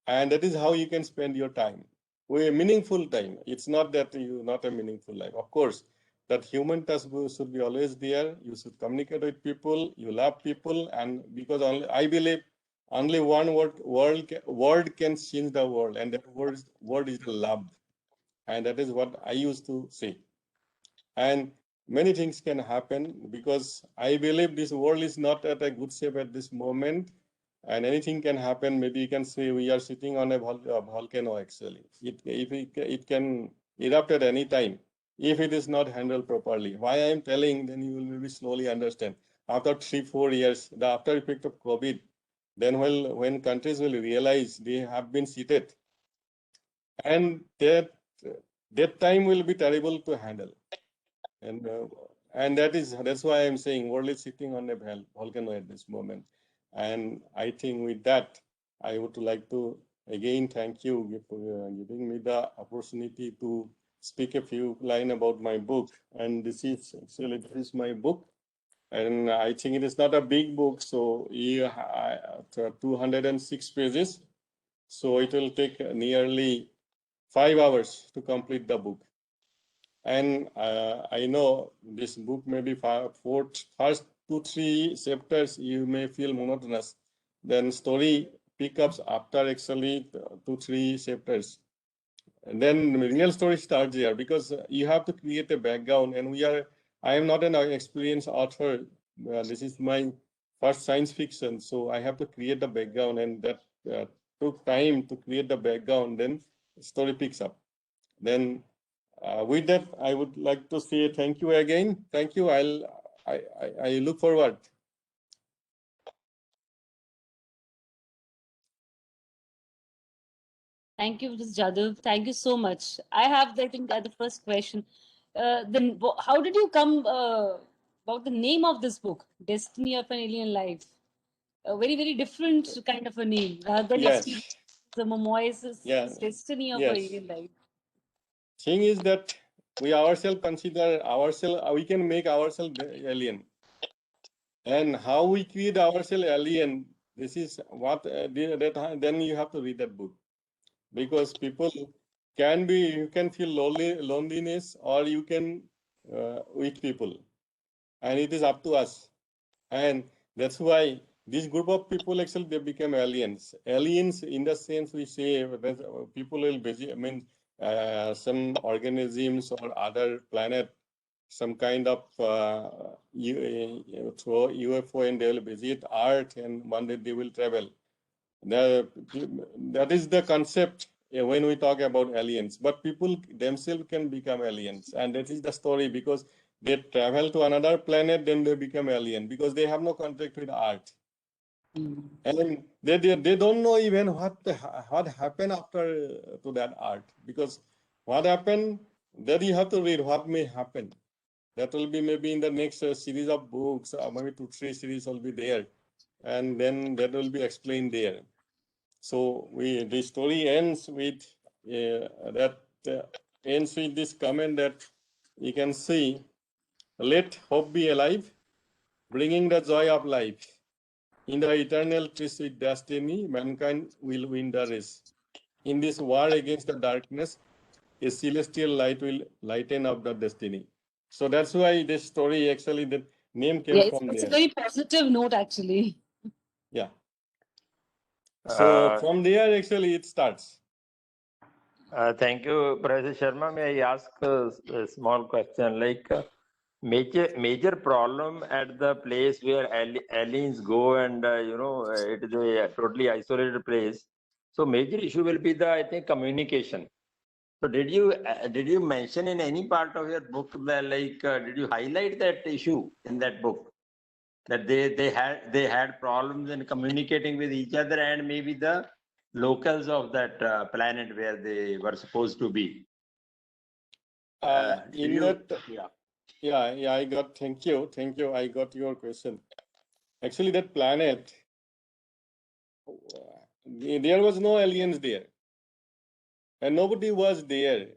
And that is how you can spend your time, with meaningful time. It's not that you not a meaningful life. Of course, that human touch should be always there. You should communicate with people. You love people, and because I believe only one word can change the world, and that word is love, and that is what I used to say. And many things can happen because I believe this world is not at a good shape at this moment, and anything can happen. Maybe you can say we are sitting on a volcano actually. It can erupt at any time if it is not handled properly. Why I am telling, then you will maybe slowly understand. After 3-4 years, the after effect of COVID, then when countries will realize they have been seated, and that time will be terrible to handle. And that's why I'm saying world is sitting on a volcano at this moment. And I think with that, I would like to again thank you for giving me the opportunity to speak a few lines about my book. And this is my book. And I think it is not a big book, so 206 pages. So it will take nearly 5 hours to complete the book. And I know this book may be first 2-3 chapters you may feel monotonous. Then story pickups after actually 2-3 chapters. And then the real story starts there, because you have to create a background. And I am not an experienced author. This is my first science fiction, so I have to create the background, and that took time to create the background. Then story picks up. Then with that, I would like to say thank you again. Thank you. I look forward. Thank you, Mr. Jadhav. Thank you so much. I have, I think, the first question. How did you come about the name of this book, Destiny of an Alien Life? A very, very different kind of a name, rather than Yes. the Momoy's Yes. Destiny of Yes. an Alien Life. Thing is that we ourselves we can make ourselves alien. And how we create ourselves alien, this is what, then you have to read that book. Because people you can feel loneliness, or you can with people. And it is up to us. And that's why this group of people actually they become aliens. Aliens in the sense we say that people will some organisms or other planet, some kind of through UFO, and they will visit Earth, and one day they will travel. That is the concept when we talk about aliens. But people themselves can become aliens, and that is the story, because they travel to another planet, then they become alien because they have no contact with Earth. And they don't know even what happened after to that Earth, because what happened, that you have to read what may happen. That will be maybe in the next series of books, maybe 2-3 series will be there, and then that will be explained there. So the story ends with ends with this comment that you can see, let hope be alive, bringing the joy of life. In the eternal tryst with destiny, mankind will win the race. In this war against the darkness, a celestial light will lighten up the destiny. So that's why this story actually, the name came Yeah, from it's there. a very positive note, actually. Yeah. So Uh, from there, actually, it starts. Thank you, Professor Sharma. May I ask a small question? Like major problem at the place where aliens go, and it is a totally isolated place. So major issue will be the, I think, communication. So did you mention in any part of your book that, like did you highlight that issue in that book, that they had problems in communicating with each other and maybe the locals of that planet where they were supposed to be? In that, yeah, I got, thank you. I got your question. Actually, that planet, there was no aliens there, and nobody was there.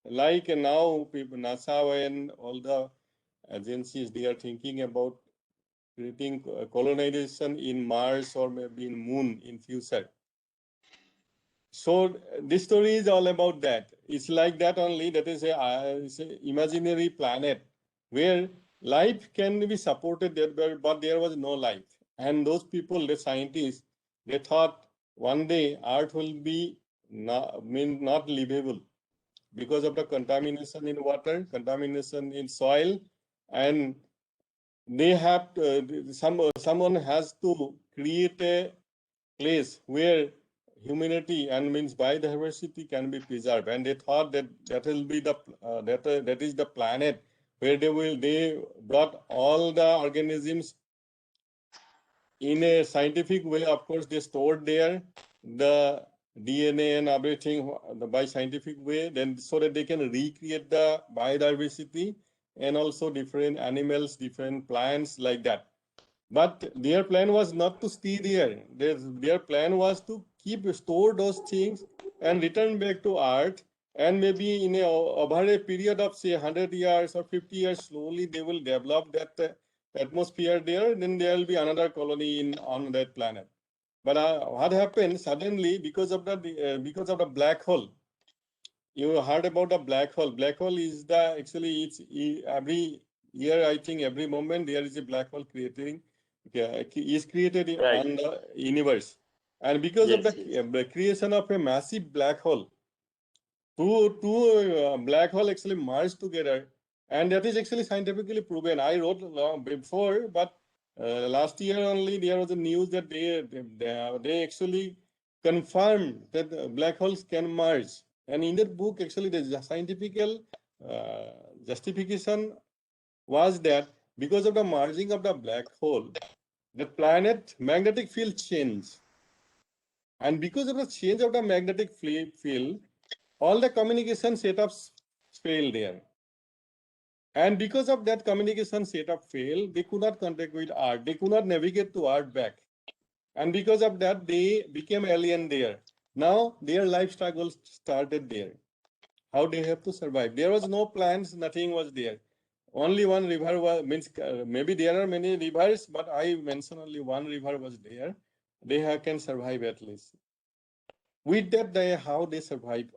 Like now, people, NASA and all the agencies, they are thinking about creating colonization in Mars or maybe in Moon in future. So this story is all about that. It's like that only. That is it's a imaginary planet where life can be supported there, but there was no life. And those people, the scientists, they thought one day Earth will be not livable because of the contamination in water, contamination in soil, and they have to, someone has to create a place where humanity and means biodiversity can be preserved, and they thought that that will be the that is the planet where they brought all the organisms in a scientific way. Of course, they stored there the DNA and everything by scientific way, then so that they can recreate the biodiversity and also different animals, different plants like that. But their plan was not to stay there. Their plan was to store those things and return back to Earth. And maybe in over a period of say 100 years or 50 years, slowly they will develop that atmosphere there. Then there will be another colony on that planet. But what happened suddenly because of the black hole? You heard about the black hole. Black hole is every year, I think every moment there is a black hole is created Right. on the universe. And because of the creation of a massive black hole, two black hole actually merged together, and that is actually scientifically proven. I wrote long before, but last year only there was a news that they actually confirmed that black holes can merge. And in that book, actually, the scientific justification was that because of the merging of the black hole, the planet magnetic field changed. And because of the change of the magnetic field, all the communication setups failed there. And because of that communication setup failed, they could not contact with Earth. They could not navigate to Earth back. And because of that, they became alien there. Now their life struggle started there. How they have to survive. There was no plants, nothing was there. Only one river was, maybe there are many rivers, but I mentioned only one river was there. They can survive at least. With that, how they survive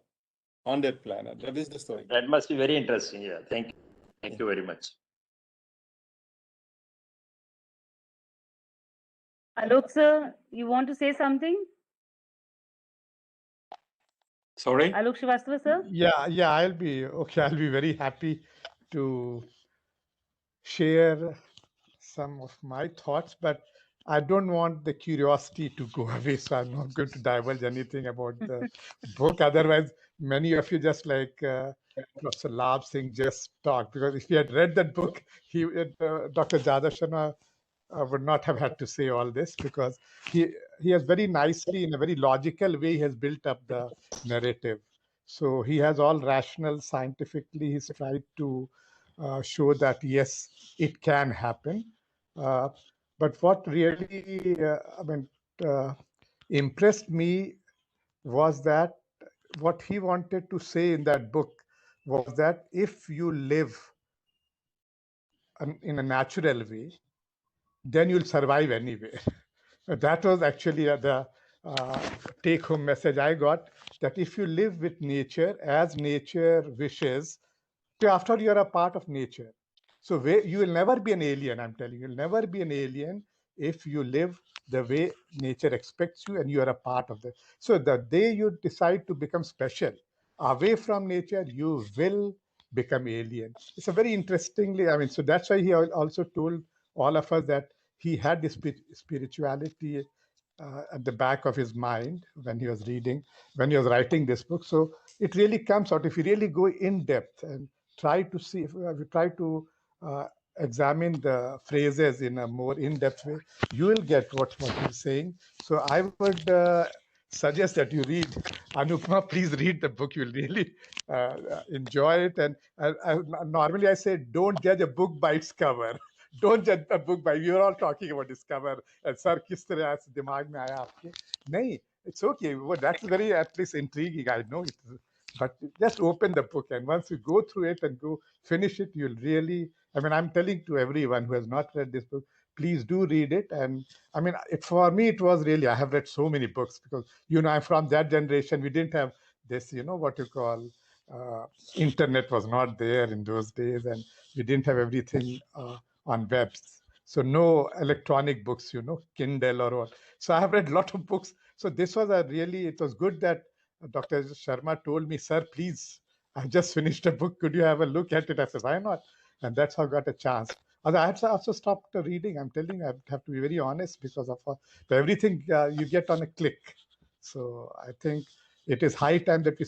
on that planet. That is the story. That must be very interesting. Yeah. Thank you. Thank you very much. Alok sir, you want to say something? Sorry? Alok Srivastava sir? Yeah, I'll be very happy to share some of my thoughts, but I don't want the curiosity to go away, so I'm not going to divulge anything about the book. Otherwise, many of you, just like Professor Lab Singh, just talk, because if he had read that book, Dr. Jadhav Sharma would not have had to say all this, because he has very nicely, in a very logical way, he has built up the narrative. So he has all rational, scientifically, he's tried to show that yes, it can happen. But what really, impressed me was that what he wanted to say in that book was that if you live in a natural way, then you'll survive anywhere. That was actually the take-home message I got, that if you live with nature as nature wishes, so after all, you're a part of nature. So you will never be an alien, I'm telling you. You'll never be an alien if you live the way nature expects you and you are a part of it. So the day you decide to become special, away from nature, you will become alien. It's a very interestingly, I mean, so that's why he also told all of us that he had this spirituality at the back of his mind when he was writing this book. So it really comes out if you really go in depth and try to see, if we try to examine the phrases in a more in-depth way, you will get what he's saying. So I would suggest that you read. Anupama, please read the book. You'll really enjoy it. And normally I say, don't judge a book by its cover. Don't judge a book by, we were all talking about this cover. And sir, किस तरह से दिमाग में आया आपके? नहीं, it's okay. Well, that's very at least intriguing. I know it. But just open the book, and once you go through it and go finish it, you'll really, I mean, I'm telling to everyone who has not read this book, please do read it. And I mean, for me, it was really, I have read so many books because, I'm from that generation. We didn't have this, what you call, internet was not there in those days, and we didn't have everything on webs. So no electronic books, Kindle or what. So I have read a lot of books. So this was it was good that Dr. Sharma told me, sir, please, I just finished a book. Could you have a look at it? I said, why not? And that's how I got a chance. I had also stopped reading. I'm telling you, I have to be very honest because of everything you get on a click. So I think it is high time that we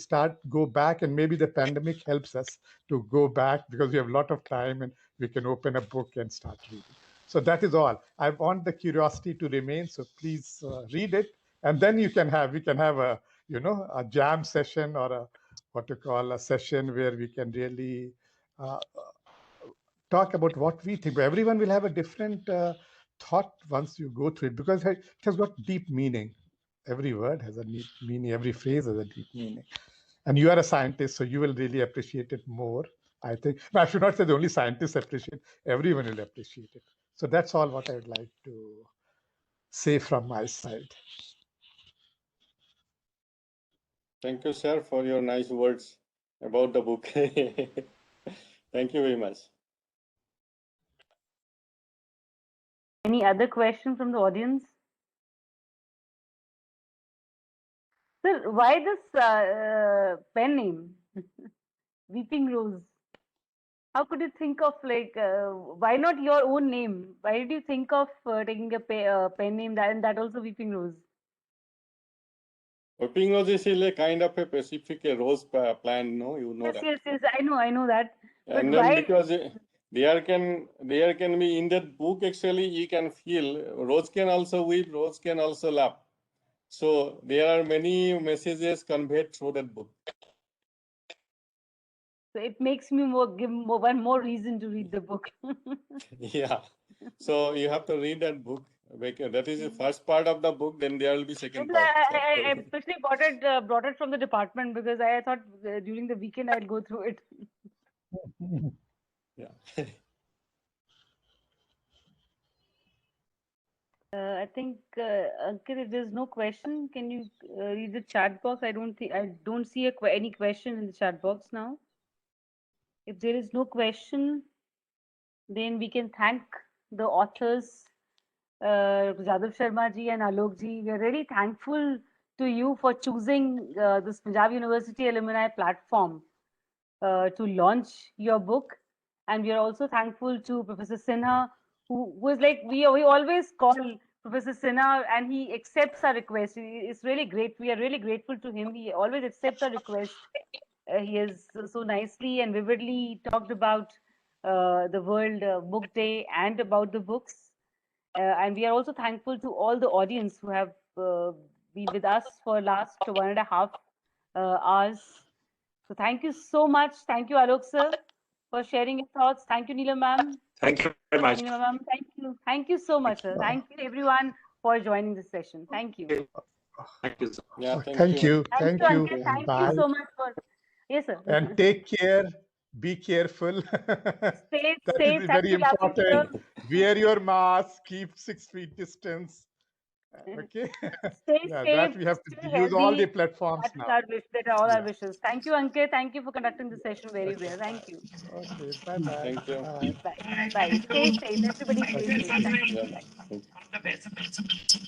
go back, and maybe the pandemic helps us to go back because we have a lot of time and we can open a book and start reading. So that is all. I want the curiosity to remain. So please read it, and then we can have a a jam session or a session where we can really talk about what we think. But everyone will have a different thought once you go through it, because it has got deep meaning. Every word has a deep meaning. Every phrase has a deep meaning. And you are a scientist, so you will really appreciate it more, I think. But I should not say the only scientists appreciate. Everyone will appreciate it. So that's all what I would like to say from my side. Thank you, sir, for your nice words about the book. Thank you very much. Any other question from the audience? Sir, why this pen name, Weeping Rose? How could you think of why not your own name? Why did you think of taking a pen name that also Weeping Rose? Weeping Rose is a kind of a specific rose plant, no? You know that. Yes, I know that. But And then because there can be in that book, actually, you can feel rose can also weep, rose can also laugh. So there are many messages conveyed through that book. So it makes me one more reason to read the book. Yeah. So you have to read that book. That is the first part of the book. Then there will be second part. I especially brought it from the department because I thought during the weekend I'd go through it. Yeah. I think Ankit, if there's no question, can you read the chat box? I don't see any question in the chat box now. If there is no question, then we can thank the authors, Jadhav Sharma ji and Alok ji. We are really thankful to you for choosing this Punjab University Alumni platform to launch your book. And we are also thankful to Professor Sinha, who was like, we always call Professor Sinha and he accepts our request. It's really great. We are really grateful to him. He always accepts our request. He has so nicely and vividly talked about the World Book Day and about the books. And we are also thankful to all the audience who have been with us for last 1.5 hours. So thank you so much. Thank you, Alok sir, for sharing your thoughts. Thank you, Neelam ma'am. Thank you very much. Neelam ma'am, thank you. Thank you so much, sir. Thank you, everyone, for joining this session. Thank you. Thank you, sir. Yeah, Thank you. Thank you, Ankit. Thank you so much for. Yes, sir. And take care. Be careful. Stay That safe. is Thank very you, Alok, important. sir. Wear your mask. Keep 6 feet distance. Okay. Stay Yeah, safe, that we have to stay use all the healthy. platforms That is now. our wish. That are all our Yeah. wishes. Thank you, Ankit. Thank you for conducting the session very Okay. well. Thank you. Okay. Bye-bye. Thank you. Bye. Bye. Bye. Stay safe. Everybody stay Okay. safe. Thank you. Yeah. Bye. Thank you.